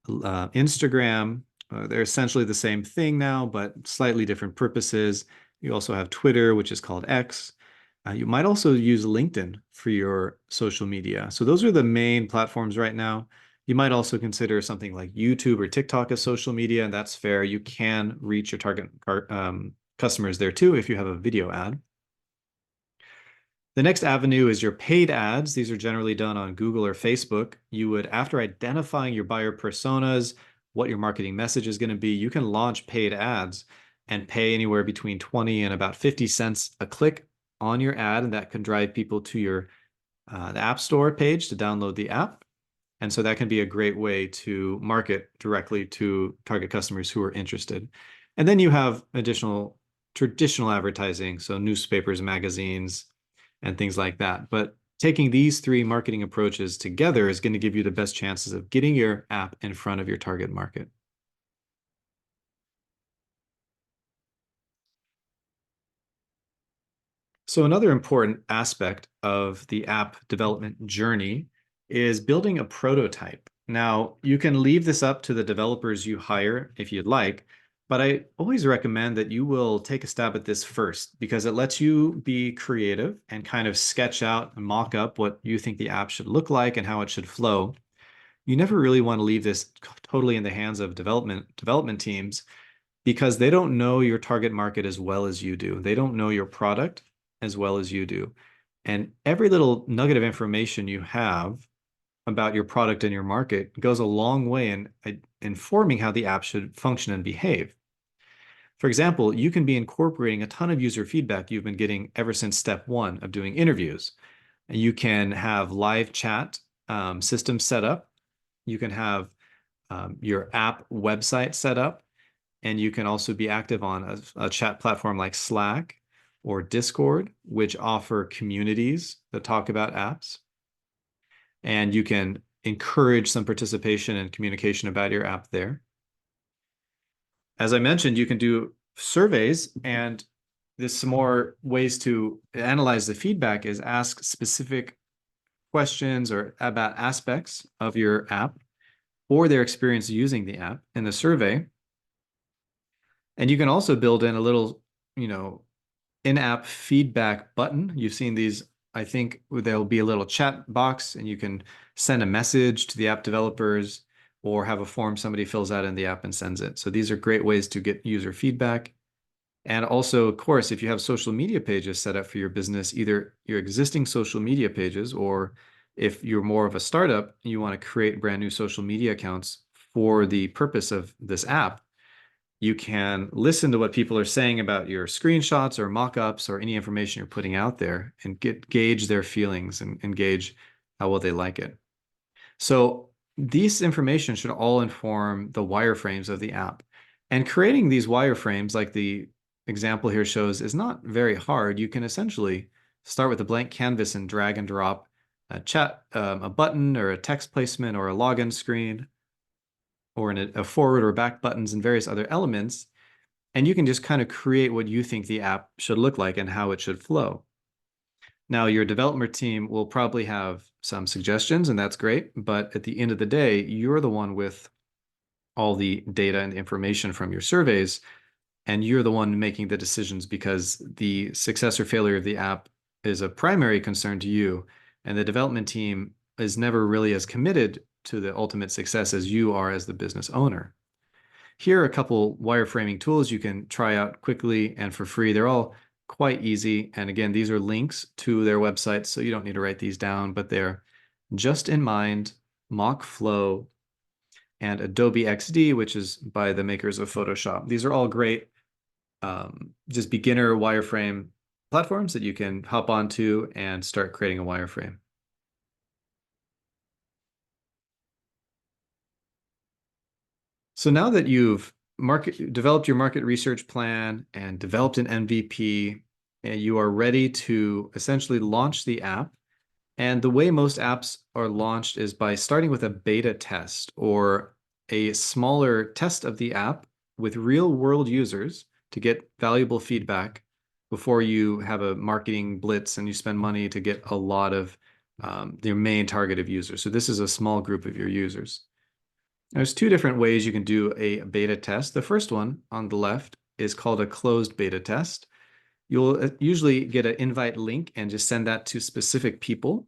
Instagram, they're essentially the same thing now, but slightly different purposes. You also have Twitter, which is called X. You might also use LinkedIn for your social media. So those are the main platforms right now. You might also consider something like YouTube or TikTok as social media, and that's fair. You can reach your target customers there too if you have a video ad. The next avenue is your paid ads. These are generally done on Google or Facebook. You would, after identifying your buyer personas, what your marketing message is going to be, you can launch paid ads and pay anywhere between 20 and about 50 cents a click on your ad, and that can drive people to your the App Store page to download the app. And so that can be a great way to market directly to target customers who are interested. And then you have additional traditional advertising, so newspapers, magazines, and things like that. But taking these three marketing approaches together is going to give you the best chances of getting your app in front of your target market. So another important aspect of the app development journey is building a prototype. Now, you can leave this up to the developers you hire if you'd like, but I always recommend that you will take a stab at this first because it lets you be creative and kind of sketch out and mock up what you think the app should look like and how it should flow. You never really want to leave this totally in the hands of development teams because they don't know your target market as well as you do. They don't know your product as well as you do. And every little nugget of information you have about your product and your market goes a long way in informing how the app should function and behave. For example, you can be incorporating a ton of user feedback you've been getting ever since step one of doing interviews. And you can have live chat systems set up. You can have your app website set up. And you can also be active on a chat platform like Slack or Discord, which offer communities that talk about apps. And you can encourage some participation and communication about your app there. As I mentioned, you can do surveys, and there's some more ways to analyze the feedback is ask specific questions or about aspects of your app or their experience using the app in the survey. And you can also build in a little, in-app feedback button. You've seen these, I think there'll be a little chat box and you can send a message to the app developers or have a form somebody fills out in the app and sends it. So these are great ways to get user feedback. And also, of course, if you have social media pages set up for your business, either your existing social media pages, or if you're more of a startup, you want to create brand new social media accounts for the purpose of this app, you can listen to what people are saying about your screenshots or mock-ups or any information you're putting out there and gauge their feelings and gauge how well they like it. So these information should all inform the wireframes of the app. And creating these wireframes, like the example here shows, is not very hard. You can essentially start with a blank canvas and drag and drop a button or a text placement or a login screen or a forward or back buttons and various other elements. And you can just kind of create what you think the app should look like and how it should flow. Now, your development team will probably have some suggestions, and that's great. But at the end of the day, you're the one with all the data and information from your surveys, and you're the one making the decisions because the success or failure of the app is a primary concern to you. And the development team is never really as committed to the ultimate success as you are as the business owner. Here are a couple wireframing tools you can try out quickly and for free. They're all quite easy. And again, these are links to their websites, so you don't need to write these down, but they're Just in Mind, Mockflow, and Adobe XD, which is by the makers of Photoshop. These are all great just beginner wireframe platforms that you can hop onto and start creating a wireframe. So now that you've developed your market research plan and developed an MVP, and you are ready to essentially launch the app. And the way most apps are launched is by starting with a beta test or a smaller test of the app with real world users to get valuable feedback before you have a marketing blitz and you spend money to get a lot of your main target of users. So this is a small group of your users. There's two different ways you can do a beta test. The first one on the left is called a closed beta test. You'll usually get an invite link and just send that to specific people.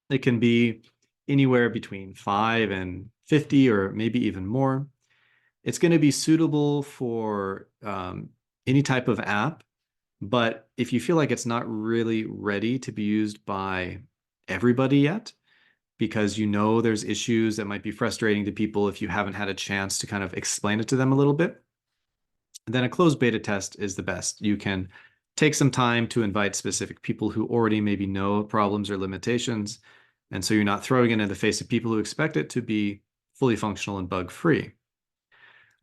It can be anywhere between 5 and 50 or maybe even more. It's going to be suitable for any type of app, but if you feel like it's not really ready to be used by everybody yet, because you know there's issues that might be frustrating to people if you haven't had a chance to kind of explain it to them a little bit, then a closed beta test is the best. You can take some time to invite specific people who already maybe know problems or limitations. And so you're not throwing it in the face of people who expect it to be fully functional and bug-free.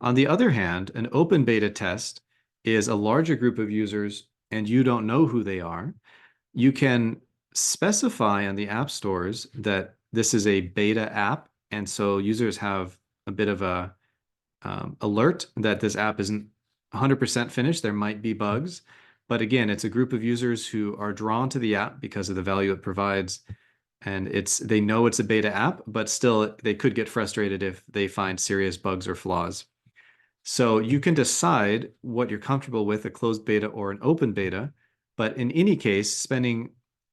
On the other hand, an open beta test is a larger group of users and you don't know who they are. You can specify on the app stores that this is a beta app. And so users have a bit of a alert that this app isn't 100% finished. There might be bugs. But again, it's a group of users who are drawn to the app because of the value it provides. And they know it's a beta app, but still they could get frustrated if they find serious bugs or flaws. So you can decide what you're comfortable with, a closed beta or an open beta. But in any case, spending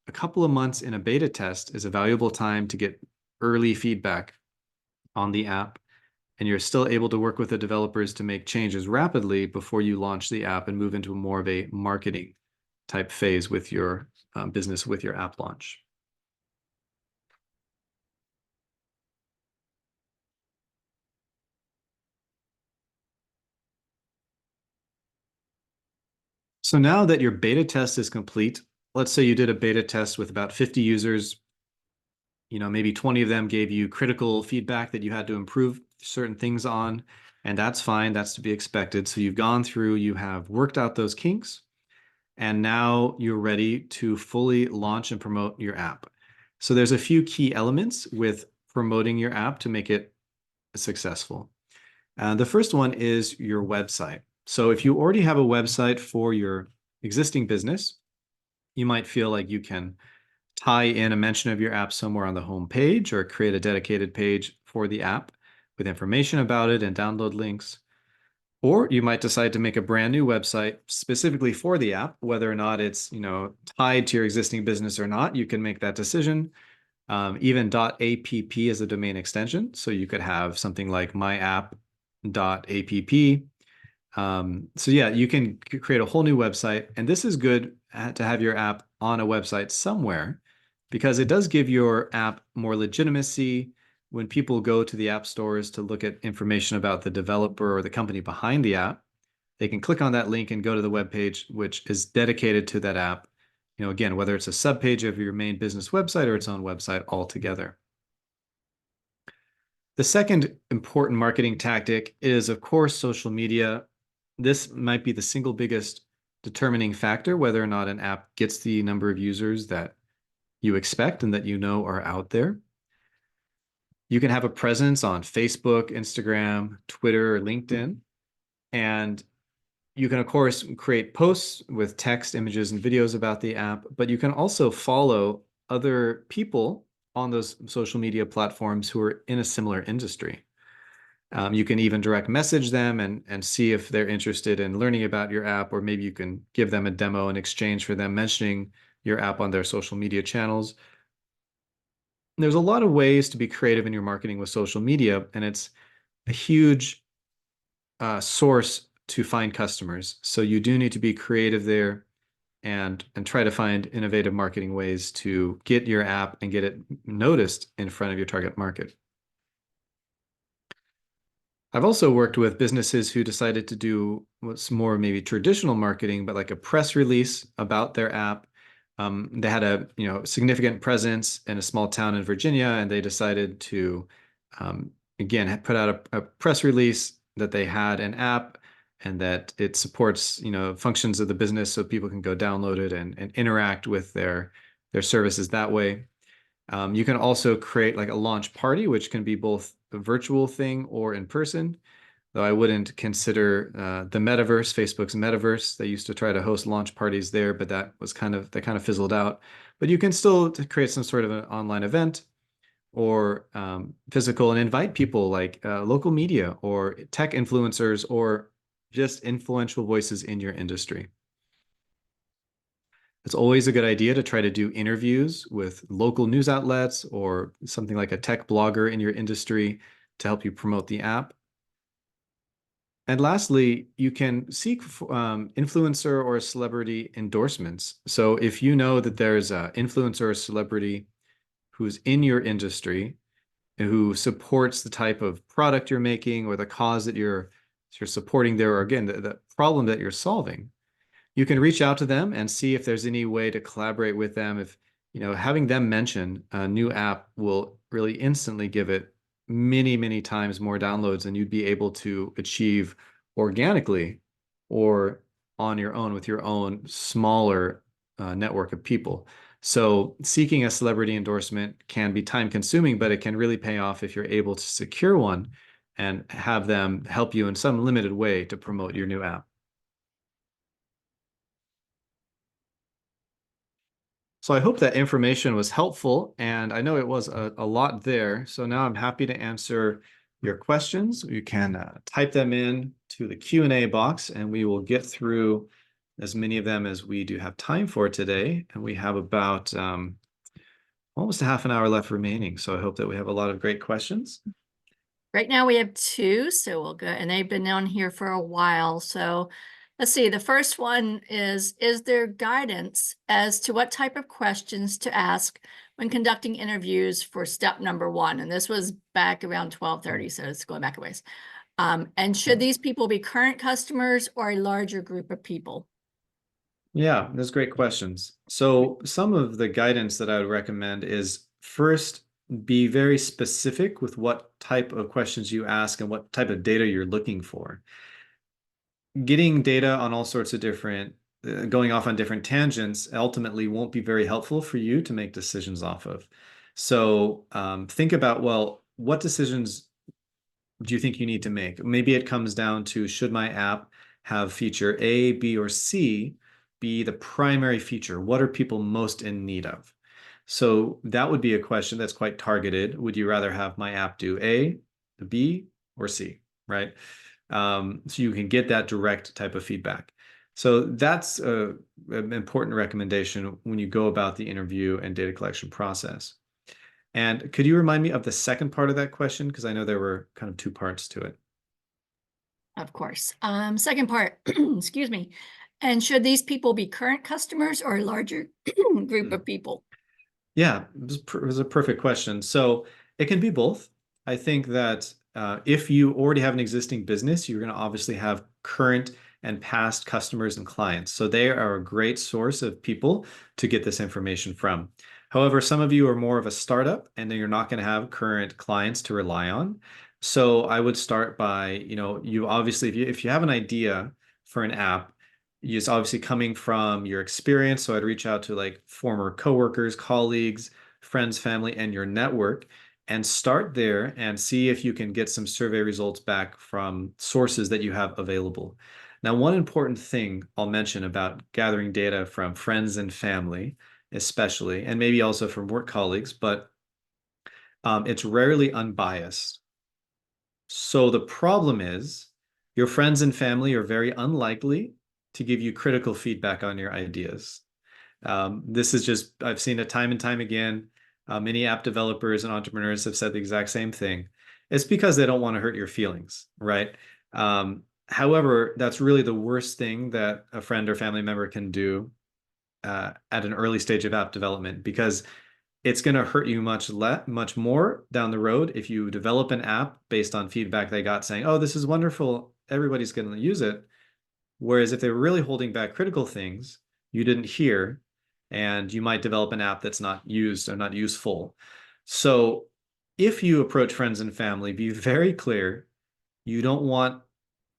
a couple of months in a beta test is a valuable time to get early feedback on the app. And you're still able to work with the developers to make changes rapidly before you launch the app and move into more of a marketing type phase with your business, with your app launch. So now that your beta test is complete, let's say you did a beta test with about 50 users, maybe 20 of them gave you critical feedback that you had to improve certain things on, and that's fine, that's to be expected. So you've gone through, you have worked out those kinks, and now you're ready to fully launch and promote your app. So there's a few key elements with promoting your app to make it successful. The first one is your website. So if you already have a website for your existing business, you might feel like you can tie in a mention of your app somewhere on the home page or create a dedicated page for the app with information about it and download links. Or you might decide to make a brand new website specifically for the app, whether or not it's tied to your existing business or not. You can make that decision. Even .app is a domain extension, so you could have something like myapp.app. So yeah, you can create a whole new website, and this is good to have your app on a website somewhere because it does give your app more legitimacy. When people go to the app stores to look at information about the developer or the company behind the app, they can click on that link and go to the web page, which is dedicated to that app. Again, whether it's a subpage of your main business website or its own website altogether. The second important marketing tactic is, of course, social media. This might be the single biggest determining factor whether or not an app gets the number of users that you expect and that are out there. You can have a presence on Facebook, Instagram, Twitter, or LinkedIn. And you can, of course, create posts with text, images, and videos about the app, but you can also follow other people on those social media platforms who are in a similar industry. You can even direct message them and see if they're interested in learning about your app, or maybe you can give them a demo in exchange for them mentioning your app on their social media channels. There's a lot of ways to be creative in your marketing with social media, and it's a huge source to find customers. So you do need to be creative there and try to find innovative marketing ways to get your app and get it noticed in front of your target market. I've also worked with businesses who decided to do what's more maybe traditional marketing, but like a press release about their app. They had a significant presence in a small town in Virginia, and they decided to again put out a press release that they had an app and that it supports functions of the business, so people can go download it and interact with their services that way. You can also create like a launch party, which can be both a virtual thing or in person, though I wouldn't consider the metaverse, Facebook's metaverse. They used to try to host launch parties there, but that kind of fizzled out. But you can still create some sort of an online event or physical and invite people like local media or tech influencers or just influential voices in your industry. It's always a good idea to try to do interviews with local news outlets or something like a tech blogger in your industry to help you promote the app. And lastly, you can seek influencer or celebrity endorsements. So if you know that there's an influencer or celebrity who's in your industry and who supports the type of product you're making or the cause that you're supporting there, or again, the problem that you're solving, you can reach out to them and see if there's any way to collaborate with them. If, having them mention a new app will really instantly give it many, many times more downloads than you'd be able to achieve organically or on your own with your own smaller network of people. So seeking a celebrity endorsement can be time consuming, but it can really pay off if you're able to secure one and have them help you in some limited way to promote your new app. So I hope that information was helpful, and I know it was a lot there. So now I'm happy to answer your questions. You can type them in to the Q&A box, and we will get through as many of them as we do have time for today. And we have about almost a half an hour left remaining. So I hope that we have a lot of great questions. Right now we have two, so we'll go, and they've been on here for a while. So let's see, the first one is there guidance as to what type of questions to ask when conducting interviews for step number 1? And this was back around 12:30, so it's going back a ways. And should these people be current customers or a larger group of people? Yeah, those great questions. So some of the guidance that I would recommend is first, be very specific with what type of questions you ask and what type of data you're looking for. Getting data on all sorts of different, going off on different tangents ultimately won't be very helpful for you to make decisions off of. So think about, well, what decisions do you think you need to make? Maybe it comes down to, should my app have feature A, B, or C be the primary feature? What are people most in need of? So that would be a question that's quite targeted. Would you rather have my app do A, B, or C, right? So you can get that direct type of feedback. So that's an important recommendation when you go about the interview and data collection process. And could you remind me of the second part of that question? Because I know there were kind of two parts to it. Of course. Second part, excuse me. And should these people be current customers or a larger group of people? Yeah, it was a perfect question. So it can be both. I think that if you already have an existing business, you're going to obviously have current and past customers and clients. So they are a great source of people to get this information from. However, some of you are more of a startup and then you're not going to have current clients to rely on. So I would start by, you obviously, if you have an idea for an app, it's obviously coming from your experience. So I'd reach out to like former coworkers, colleagues, friends, family, and your network, and start there and see if you can get some survey results back from sources that you have available. Now, one important thing I'll mention about gathering data from friends and family, especially, and maybe also from work colleagues, but it's rarely unbiased. So the problem is your friends and family are very unlikely to give you critical feedback on your ideas. This is just, I've seen it time and time again. Many app developers and entrepreneurs have said the exact same thing. It's because they don't want to hurt your feelings, right? However, that's really the worst thing that a friend or family member can do at an early stage of app development, because it's going to hurt you much more down the road if you develop an app based on feedback they got saying, oh, this is wonderful, everybody's going to use it. Whereas if they were really holding back critical things you didn't hear, and you might develop an app that's not used or not useful. So if you approach friends and family, be very clear. You don't want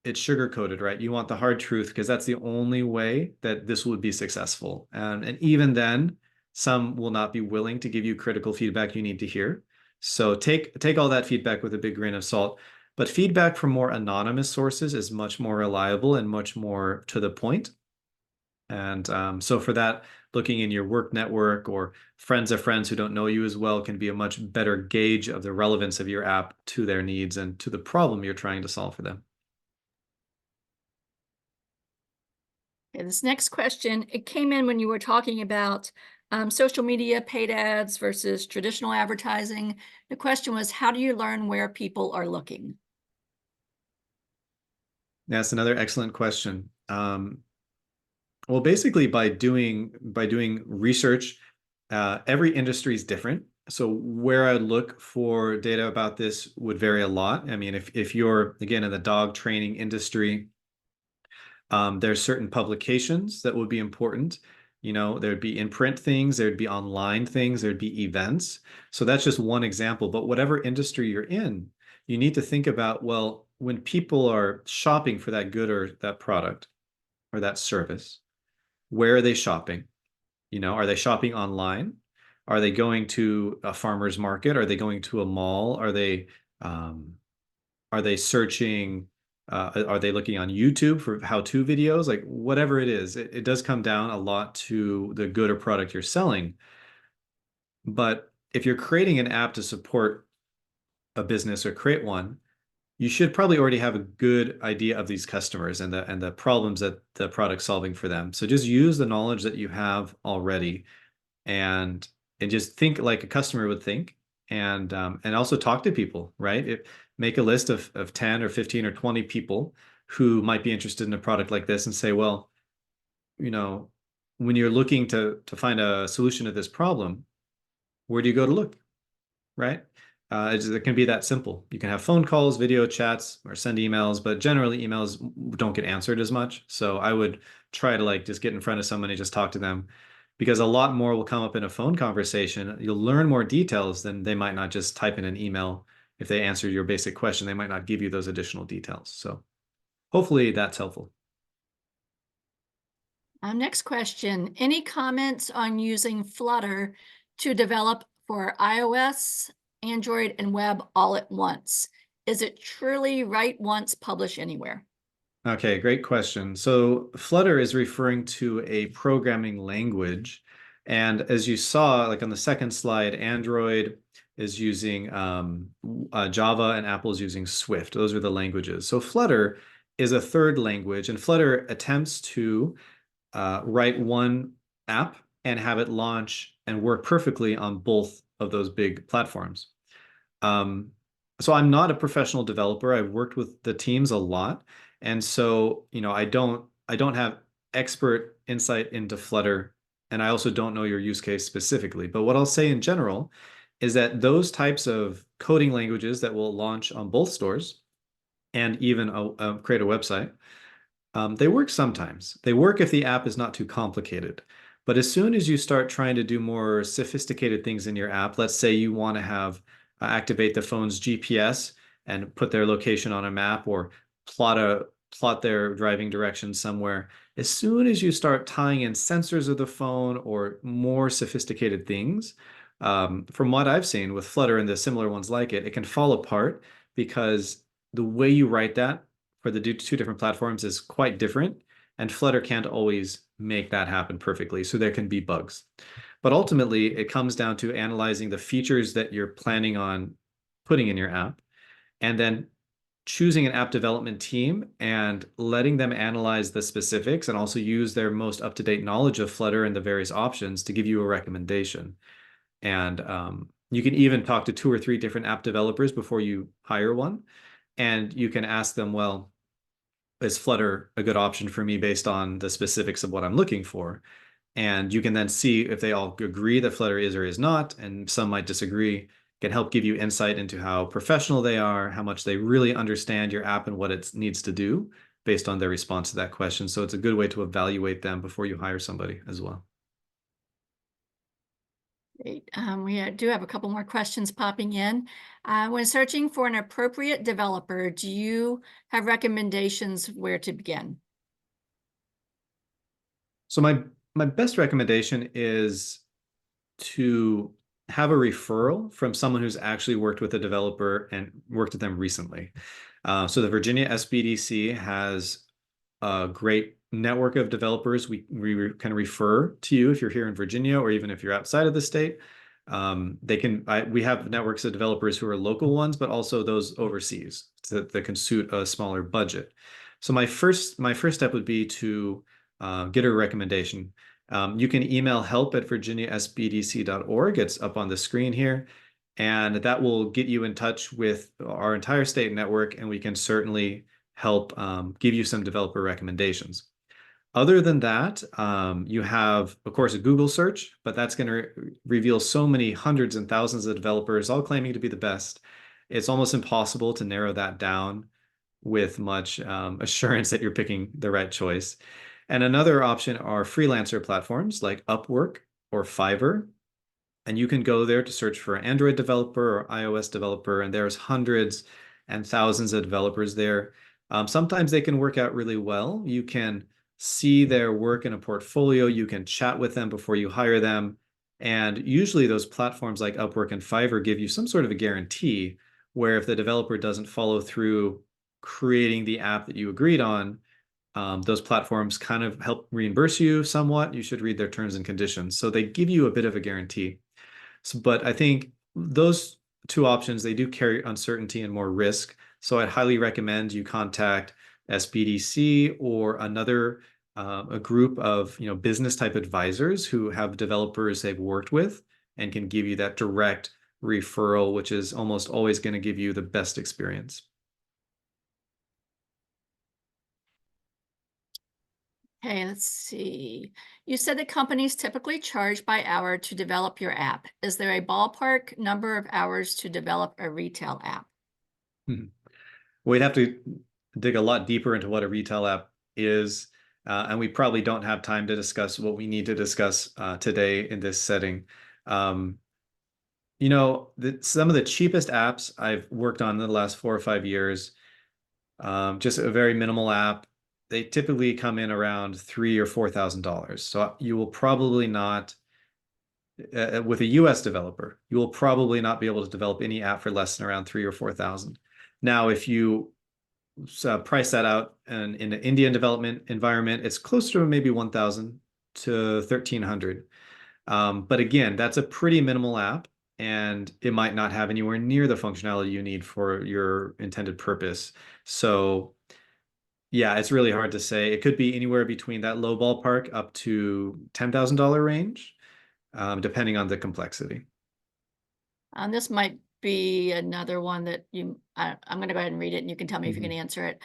it sugar-coated, right? You want the hard truth, because that's the only way that this would be successful. And even then, some will not be willing to give you critical feedback you need to hear. So take all that feedback with a big grain of salt. But feedback from more anonymous sources is much more reliable and much more to the point. And so for that, looking in your work network or friends of friends who don't know you as well can be a much better gauge of the relevance of your app to their needs and to the problem you're trying to solve for them. Okay, this next question, it came in when you were talking about social media, paid ads versus traditional advertising. The question was, how do you learn where people are looking? That's another excellent question. Well, basically by doing research, every industry is different. So where I look for data about this would vary a lot. I mean, if you're again in the dog training industry, there's certain publications that would be important. You know, there'd be in print things, there'd be online things, there'd be events. So that's just one example. But whatever industry you're in, you need to think about, well, when people are shopping for that good or that product or that service, where are they shopping? You know, are they shopping online? Are they going to a farmer's market? Are they going to a mall? Um, are they searching? Are they looking on YouTube for how-to videos? Like whatever it is, it does come down a lot to the good or product you're selling. But if you're creating an app to support a business or create one, you should probably already have a good idea of these customers and the problems that the product's solving for them. So just use the knowledge that you have already and just think like a customer would think and also talk to people, right? Make a list of 10 or 15 or 20 people who might be interested in a product like this and say, well, you know, when you're looking to find a solution to this problem, where do you go to look, right? It can be that simple. You can have phone calls, video chats, or send emails, but generally emails don't get answered as much. So I would try to like just get in front of someone and just talk to them because a lot more will come up in a phone conversation. You'll learn more details than they might not just type in an email. If they answer your basic question, they might not give you those additional details. So hopefully that's helpful. Next question, any comments on using Flutter to develop for iOS, Android, and web all at once? Is it truly write once, publish anywhere? Okay, great question. So Flutter is referring to a programming language. And as you saw, like on the second slide, Android is using Java and Apple is using Swift. Those are the languages. So Flutter is a third language, and Flutter attempts to write one app and have it launch and work perfectly on both of those big platforms. Um, so I'm not a professional developer. I've worked with the teams a lot. And so, you know, I don't have expert insight into Flutter, and I also don't know your use case specifically. But what I'll say in general is that those types of coding languages that will launch on both stores and even create a website, they work sometimes. They work if the app is not too complicated. But as soon as you start trying to do more sophisticated things in your app, let's say you want to have activate the phone's GPS and put their location on a map or plot their driving direction somewhere. As soon as you start tying in sensors of the phone or more sophisticated things, from what I've seen with Flutter and the similar ones like it can fall apart because the way you write that for the two different platforms is quite different, and Flutter can't always make that happen perfectly. So there can be bugs. But ultimately, it comes down to analyzing the features that you're planning on putting in your app, and then choosing an app development team and letting them analyze the specifics and also use their most up-to-date knowledge of Flutter and the various options to give you a recommendation. And you can even talk to 2 or 3 different app developers before you hire one. And you can ask them, well, is Flutter a good option for me based on the specifics of what I'm looking for? And you can then see if they all agree that Flutter is or is not, and some might disagree, can help give you insight into how professional they are, how much they really understand your app and what it needs to do based on their response to that question. So it's a good way to evaluate them before you hire somebody as well. Great. We do have a couple more questions popping in. When searching for an appropriate developer, do you have recommendations where to begin? So my best recommendation is to have a referral from someone who's actually worked with a developer and worked with them recently. So the Virginia SBDC has a great network of developers. We can refer to you if you're here in Virginia or even if you're outside of the state. We have networks of developers who are local ones, but also those overseas that can suit a smaller budget. So my first step would be to get a recommendation. You can email help@virginiasbdc.org. It's up on the screen here. And that will get you in touch with our entire state network, and we can certainly help give you some developer recommendations. Other than that, you have, of course, a Google search, but that's going to reveal so many hundreds and thousands of developers all claiming to be the best. It's almost impossible to narrow that down with much assurance that you're picking the right choice. And another option are freelancer platforms like Upwork or Fiverr. And you can go there to search for Android developer or iOS developer, and there's hundreds and thousands of developers there. Sometimes they can work out really well. You can see their work in a portfolio. You can chat with them before you hire them. And usually those platforms like Upwork and Fiverr give you some sort of a guarantee where if the developer doesn't follow through creating the app that you agreed on, those platforms kind of help reimburse you somewhat. You should read their terms and conditions. So they give you a bit of a guarantee. So, but I think those two options, they do carry uncertainty and more risk. So I'd highly recommend you contact SBDC or another a group of business type advisors who have developers they've worked with and can give you that direct referral, which is almost always going to give you the best experience. Okay, let's see. You said that companies typically charge by hour to develop your app. Is there a ballpark number of hours to develop a retail app? We'd have to dig a lot deeper into what a retail app is, and we probably don't have time to discuss what we need to discuss today in this setting. Some of the cheapest apps I've worked on in the last 4 or 5 years, just a very minimal app, they typically come in around $3,000 or $4,000. So you will probably not, with a US developer, you will probably not be able to develop any app for less than around 3,000 or 4,000. Now, if you price that out and in an Indian development environment, it's closer to maybe 1,000 to 1,300. But again, that's a pretty minimal app, and it might not have anywhere near the functionality you need for your intended purpose. So yeah, it's really hard to say. It could be anywhere between that low ballpark up to $10,000 range, depending on the complexity. This might be another one that I'm going to go ahead and read it and you can tell me if you can answer it.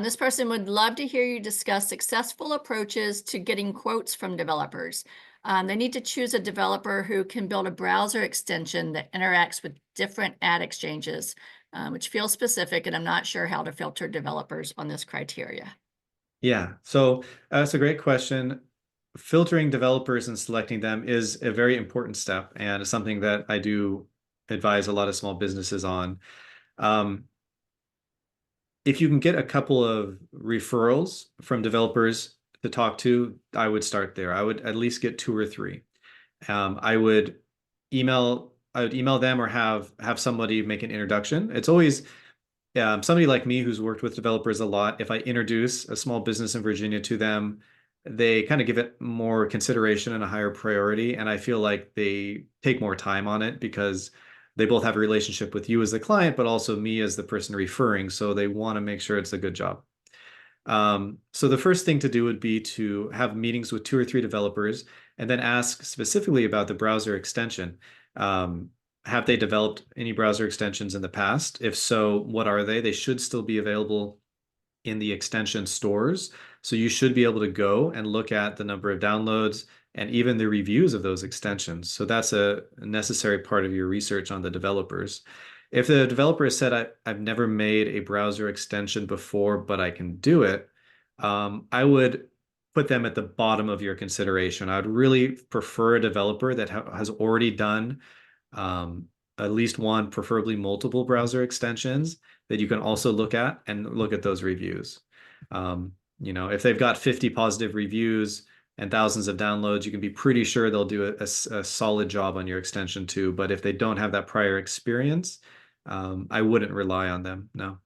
This person would love to hear you discuss successful approaches to getting quotes from developers. They need to choose a developer who can build a browser extension that interacts with different ad exchanges, which feels specific, and I'm not sure how to filter developers on this criteria. Yeah, so that's a great question. Filtering developers and selecting them is a very important step, and it's something that I do advise a lot of small businesses on. If you can get a couple of referrals from developers to talk to, I would start there. I would at least get 2 or 3. I would email them or have somebody make an introduction. It's always somebody like me who's worked with developers a lot. If I introduce a small business in Virginia to them, they kind of give it more consideration and a higher priority. And I feel like they take more time on it because they both have a relationship with you as the client, but also me as the person referring. So they want to make sure it's a good job. So the first thing to do would be to have meetings with 2 or 3 developers and then ask specifically about the browser extension. Have they developed any browser extensions in the past? If so, what are they? They should still be available in the extension stores. So you should be able to go and look at the number of downloads and even the reviews of those extensions. So that's a necessary part of your research on the developers. If the developer has said, I've never made a browser extension before, but I can do it, I would put them at the bottom of your consideration. I would really prefer a developer that has already done at least one, preferably multiple browser extensions that you can also look at and look at those reviews. If they've got 50 positive reviews and thousands of downloads, you can be pretty sure they'll do a solid job on your extension too. But if they don't have that prior experience, I wouldn't rely on them, no.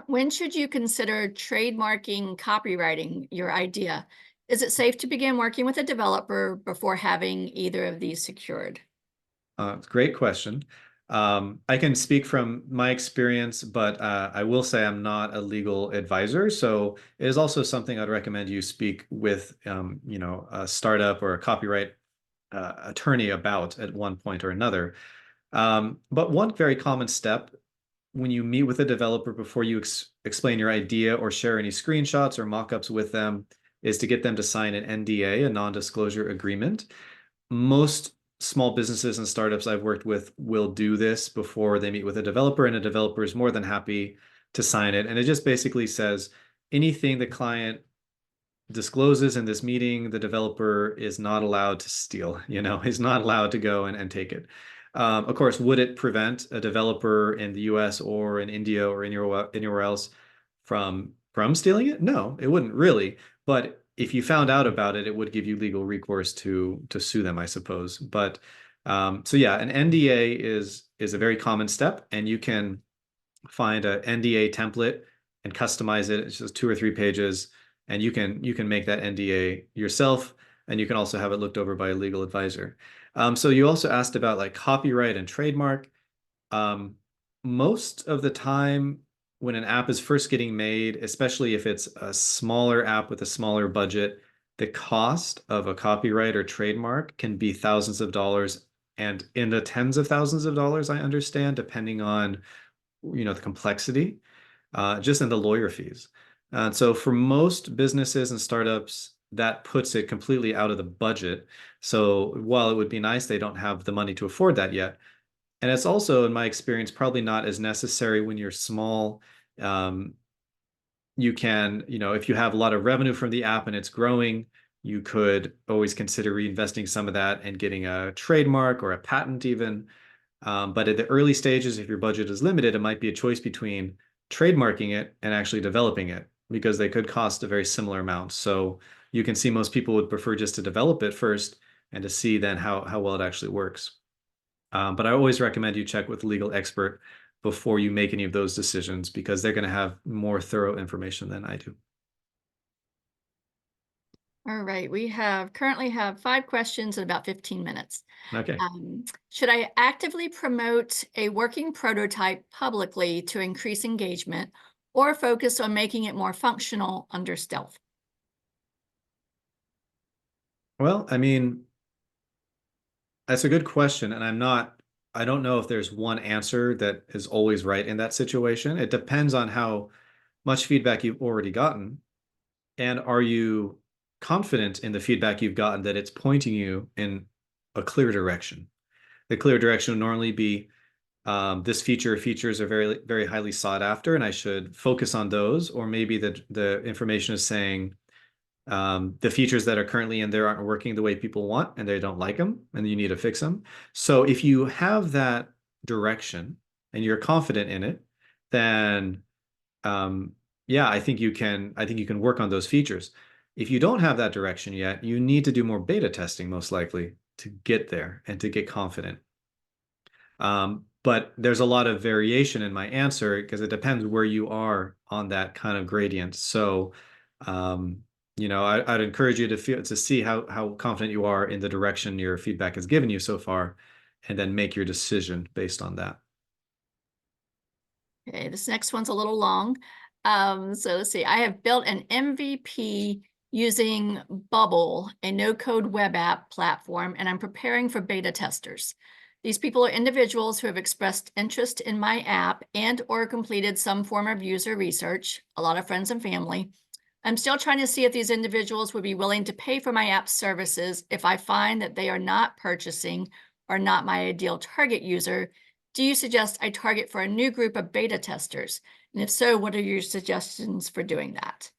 When should you consider trademarking, copywriting your idea? Is it safe to begin working with a developer before having either of these secured? Great question. I can speak from my experience, but I will say I'm not a legal advisor. So it is also something I'd recommend you speak with, a startup or a copyright attorney about at one point or another. But one very common step when you meet with a developer before you explain your idea or share any screenshots or mockups with them is to get them to sign an NDA, a non-disclosure agreement. Most small businesses and startups I've worked with will do this before they meet with a developer, and a developer is more than happy to sign it. And it just basically says anything the client discloses in this meeting, the developer is not allowed to steal, is not allowed to go and take it. Of course, would it prevent a developer in the US or in India or anywhere else from stealing it? No, it wouldn't really. But if you found out about it, it would give you legal recourse to sue them, I suppose. But so yeah, an NDA is a very common step, and you can find an NDA template and customize it. It's just 2 or 3 pages, and you can make that NDA yourself, and you can also have it looked over by a legal advisor. So you also asked about like copyright and trademark. Most of the time when an app is first getting made, especially if it's a smaller app with a smaller budget, the cost of a copyright or trademark can be thousands of dollars and in the tens of thousands of dollars, I understand, depending on the complexity, just in the lawyer fees. So for most businesses and startups, that puts it completely out of the budget. So while it would be nice, they don't have the money to afford that yet. And it's also, in my experience, probably not as necessary when you're small. You can, if you have a lot of revenue from the app and it's growing, you could always consider reinvesting some of that and getting a trademark or a patent even. But at the early stages, if your budget is limited, it might be a choice between trademarking it and actually developing it because they could cost a very similar amount. So you can see most people would prefer just to develop it first and to see then how well it actually works. But I always recommend you check with a legal expert before you make any of those decisions because they're going to have more thorough information than I do. All right, we currently have 5 questions in about 15 minutes. Okay. Should I actively promote a working prototype publicly to increase engagement or focus on making it more functional under stealth? Well, I mean, that's a good question, and I don't know if there's one answer that is always right in that situation. It depends on how much feedback you've already gotten, and are you confident in the feedback you've gotten that it's pointing you in a clear direction? The clear direction would normally be this features are very, very highly sought after, and I should focus on those, or maybe the information is saying the features that are currently in there aren't working the way people want and they don't like them and you need to fix them. So if you have that direction and you're confident in it, then yeah, I think you can work on those features. If you don't have that direction yet, you need to do more beta testing most likely to get there and to get confident. But there's a lot of variation in my answer because it depends where you are on that kind of gradient. So I'd encourage you to see how confident you are in the direction your feedback has given you so far, and then make your decision based on that. Okay, this next one's a little long. So let's see. I have built an MVP using Bubble, a no-code web app platform, and I'm preparing for beta testers. These people are individuals who have expressed interest in my app and or completed some form of user research, a lot of friends and family. I'm still trying to see if these individuals would be willing to pay for my app services if I find that they are not purchasing or not my ideal target user. Do you suggest I target for a new group of beta testers? And if so, what are your suggestions for doing that?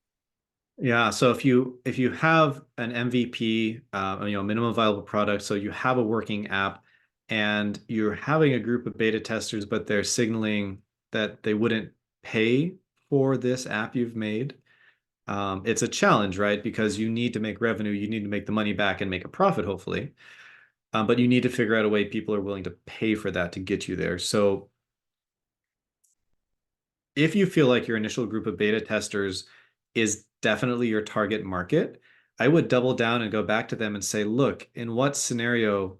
Yeah, so if you have an MVP, minimum viable product, so you have a working app and you're having a group of beta testers, but they're signaling that they wouldn't pay for this app you've made, it's a challenge, right? Because you need to make revenue, you need to make the money back and make a profit, hopefully. But you need to figure out a way people are willing to pay for that to get you there. So if you feel like your initial group of beta testers is definitely your target market, I would double down and go back to them and say, look, in what scenario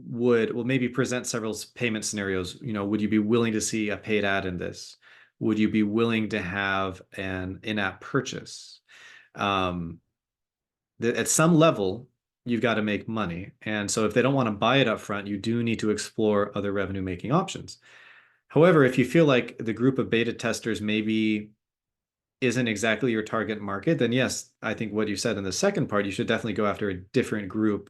will maybe present several payment scenarios. Would you be willing to see a paid ad in this? Would you be willing to have an in-app purchase? At some level, you've got to make money. And so if they don't want to buy it up front, you do need to explore other revenue making options. However, if you feel like the group of beta testers maybe isn't exactly your target market, then yes, I think what you said in the second part, you should definitely go after a different group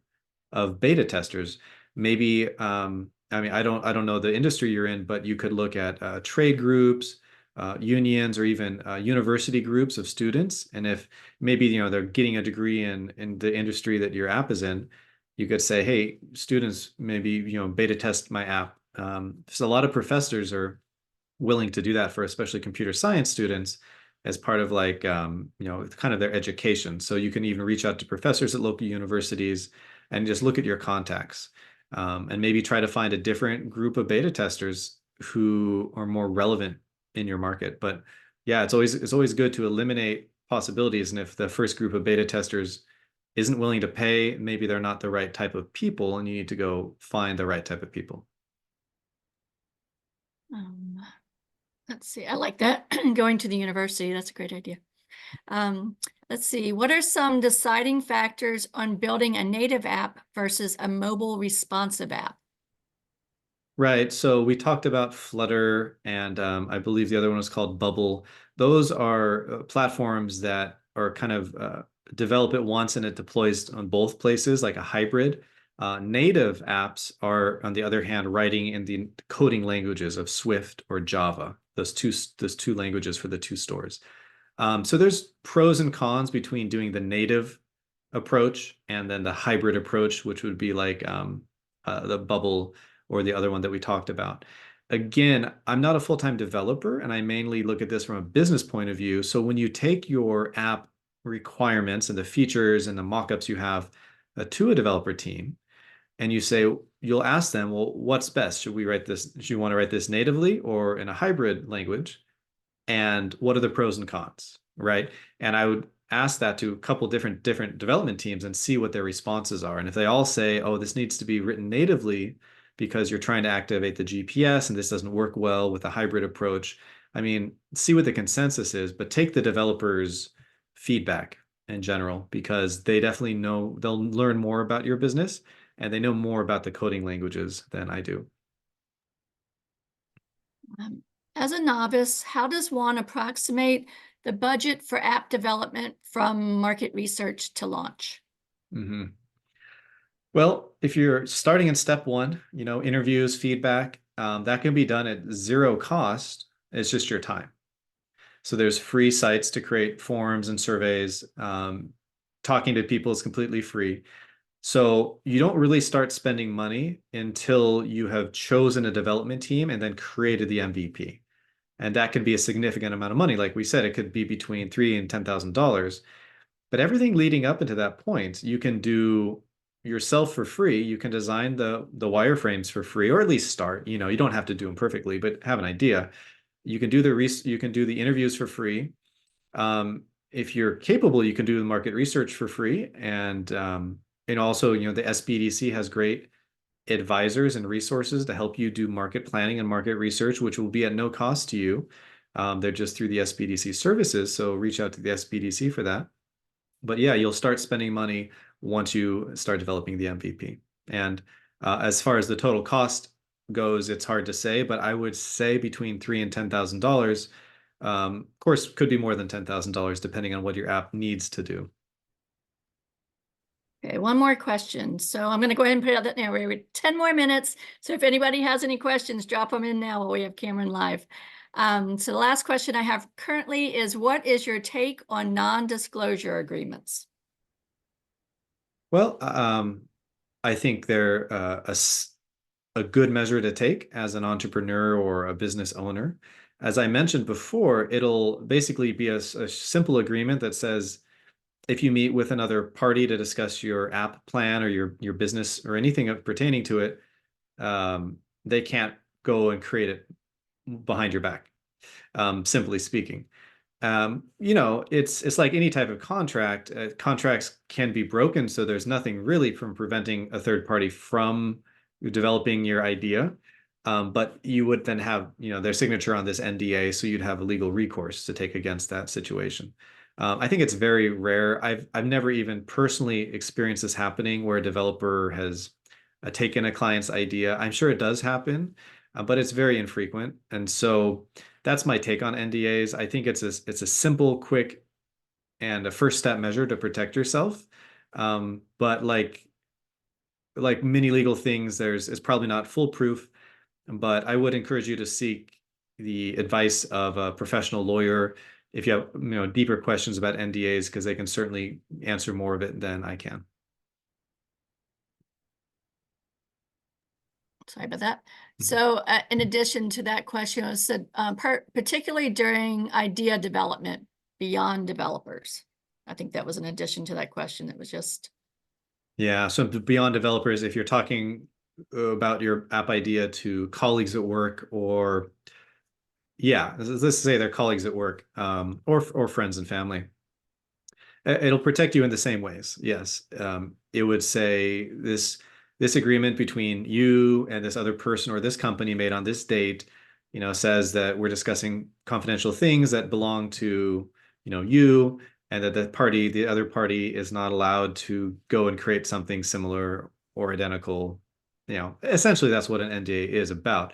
of beta testers. Maybe, I mean, I don't know the industry you're in, but you could look at trade groups, unions, or even university groups of students. And if maybe they're getting a degree in the industry that your app is in, you could say, hey, students, maybe beta test my app. So a lot of professors are willing to do that for especially computer science students as part of like kind of their education. So you can even reach out to professors at local universities and just look at your contacts, and maybe try to find a different group of beta testers who are more relevant in your market. But yeah, it's always good to eliminate possibilities. And if the first group of beta testers isn't willing to pay, maybe they're not the right type of people, and you need to go find the right type of people. Let's see. I like that. Going to the university. That's a great idea. Let's see. What are some deciding factors on building a native app versus a mobile responsive app? Right. So we talked about Flutter, and I believe the other one was called Bubble. Those are platforms that are kind of develop it once and it deploys on both places, like a hybrid. Native apps are, on the other hand, writing in the coding languages of Swift or Java, those two languages for the two stores. So there's pros and cons between doing the native approach and then the hybrid approach, which would be like the Bubble or the other one that we talked about. Again, I'm not a full-time developer, and I mainly look at this from a business point of view. So when you take your app requirements and the features and the mockups you have to a developer team, and you say, you'll ask them, well, what's best? Should you want to write this natively or in a hybrid language? And what are the pros and cons, right? And I would ask that to a couple different development teams and see what their responses are. And if they all say, oh, this needs to be written natively because you're trying to activate the GPS and this doesn't work well with a hybrid approach, I mean, see what the consensus is, but take the developers' feedback in general, because they definitely know, they'll learn more about your business and they know more about the coding languages than I do. As a novice, how does one approximate the budget for app development from market research to launch? Mm-hmm. Well, if you're starting in step one, interviews, feedback, that can be done at zero cost. It's just your time. So there's free sites to create forms and surveys. Talking to people is completely free. So you don't really start spending money until you have chosen a development team and then created the MVP. And that could be a significant amount of money. Like we said, it could be between $3,000 and $10,000. But everything leading up into that point, you can do yourself for free. You can design the wireframes for free, or at least start. You don't have to do them perfectly, but have an idea. You can do the interviews for free. If you're capable, you can do the market research for free. And also, the SBDC has great advisors and resources to help you do market planning and market research, which will be at no cost to you. They're just through the SBDC services. So reach out to the SBDC for that. But yeah, you'll start spending money once you start developing the MVP. And as far as the total cost goes, it's hard to say, but I would say between $3,000 and $10,000. Of course, could be more than $10,000 depending on what your app needs to do. Okay, one more question. So I'm going to go ahead and put it out that now. We're 10 more minutes. So if anybody has any questions, drop them in now while we have Cameron live. So the last question I have currently is, what is your take on non-disclosure agreements? Well, I think they're a good measure to take as an entrepreneur or a business owner. As I mentioned before, it'll basically be a simple agreement that says, if you meet with another party to discuss your app plan or your business or anything pertaining to it, they can't go and create it behind your back, simply speaking. It's like any type of contract. Contracts can be broken, so there's nothing really from preventing a third party from developing your idea. But you would then have, their signature on this NDA, so you'd have a legal recourse to take against that situation. I think it's very rare. I've never even personally experienced this happening where a developer has taken a client's idea. I'm sure it does happen, but it's very infrequent. And so that's my take on NDAs. I think it's a simple, quick, and a first step measure to protect yourself. But like many legal things, it's probably not foolproof, but I would encourage you to seek the advice of a professional lawyer if you have, deeper questions about NDAs, because they can certainly answer more of it than I can. Sorry about that. So in addition to that question, it said, particularly during idea development beyond developers. I think that was an addition to that question. It was just. Yeah, so beyond developers, if you're talking about your app idea to colleagues at work, or yeah, let's say they're colleagues at work, or friends and family, it'll protect you in the same ways. Yes, it would say this agreement between you and this other person or this company made on this date, says that we're discussing confidential things that belong to, you, and that the other party is not allowed to go and create something similar or identical. Essentially that's what an NDA is about.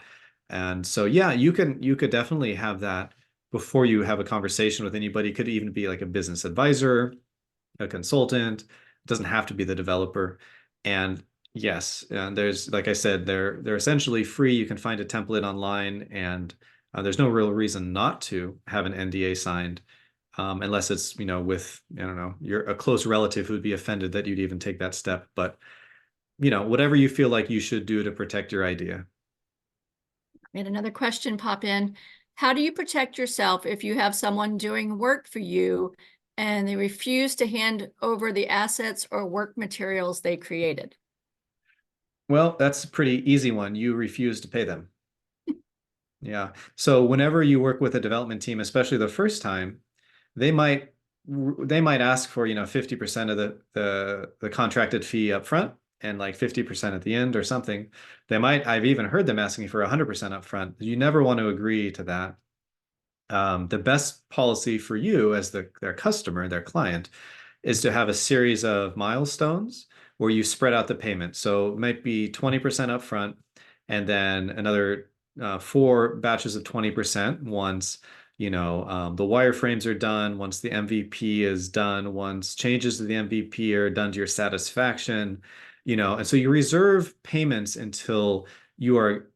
And so, yeah, you could definitely have that before you have a conversation with anybody. It could even be like a business advisor, a consultant. It doesn't have to be the developer. And yes, and there's, like I said, they're essentially free. You can find a template online, and there's no real reason not to have an NDA signed, unless it's, with, I don't know, you're a close relative who'd be offended that you'd even take that step. But, whatever you feel like you should do to protect your idea. We had another question pop in. How do you protect yourself if you have someone doing work for you and they refuse to hand over the assets or work materials they created? Well, that's a pretty easy one. You refuse to pay them. Yeah. So whenever you work with a development team, especially the first time, they might ask for, 50% of the contracted fee up front and like 50% at the end or something. I've even heard them asking for 100% up front. You never want to agree to that. The best policy for you as their customer, their client, is to have a series of milestones where you spread out the payment. So it might be 20% up front, and then another 4 batches of 20% once the wireframes are done, once the MVP is done, once changes to the MVP are done to your satisfaction, and so you reserve payments until you are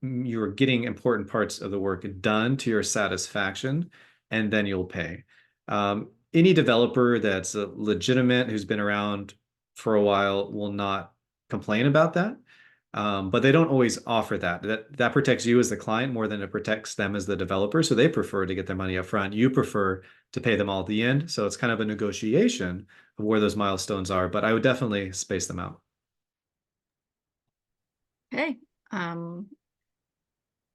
getting important parts of the work done to your satisfaction, and then you'll pay. Any developer that's legitimate, who's been around for a while, will not complain about that. But they don't always offer that. That protects you as the client more than it protects them as the developer. So they prefer to get their money up front. You prefer to pay them all at the end. So it's kind of a negotiation of where those milestones are, but I would definitely space them out. Okay.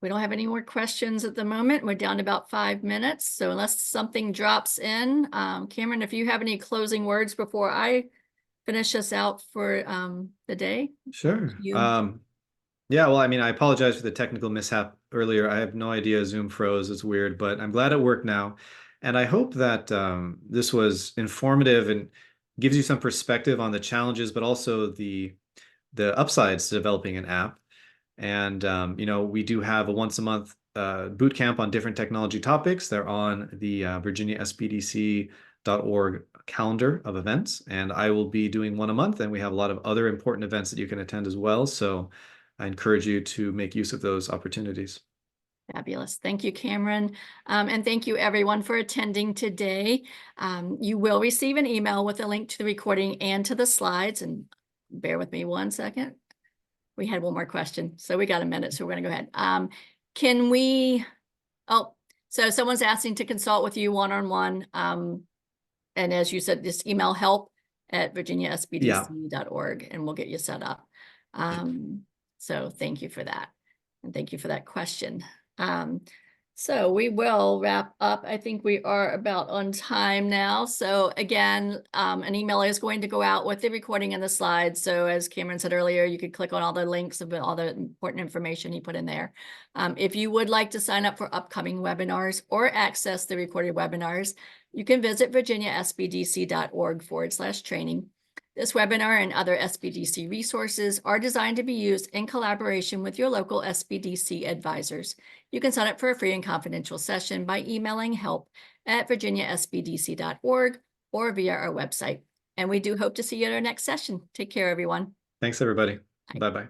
We don't have any more questions at the moment. We're down to about 5 minutes. So unless something drops in, Cameron, if you have any closing words before I finish us out for the day. Sure. Yeah, well, I mean, I apologize for the technical mishap earlier. I have no idea Zoom froze. It's weird, but I'm glad it worked now. And I hope that this was informative and gives you some perspective on the challenges, but also the upsides to developing an app. And we do have a once a month boot camp on different technology topics. They're on the virginiaspdc.org calendar of events, and I will be doing one a month, and we have a lot of other important events that you can attend as well. So I encourage you to make use of those opportunities. Fabulous. Thank you, Cameron. And thank you everyone for attending today. You will receive an email with a link to the recording and to the slides, and bear with me 1 second. We had one more question, so we got a minute, so we're gonna go ahead. So someone's asking to consult with you one-on-one. And as you said, just email help@virginiaspdc.org and we'll get you set up. So thank you for that. And thank you for that question. So we will wrap up. I think we are about on time now. So again, an email is going to go out with the recording and the slides. So as Cameron said earlier, you could click on all the links of all the important information he put in there. If you would like to sign up for upcoming webinars or access the recorded webinars, you can visit virginiasbdc.org/training. This webinar and other SBDC resources are designed to be used in collaboration with your local SBDC advisors. You can sign up for a free and confidential session by emailing help@virginiasbdc.org or via our website. And we do hope to see you at our next session. Take care, everyone. Thanks, everybody. Bye. Bye-bye.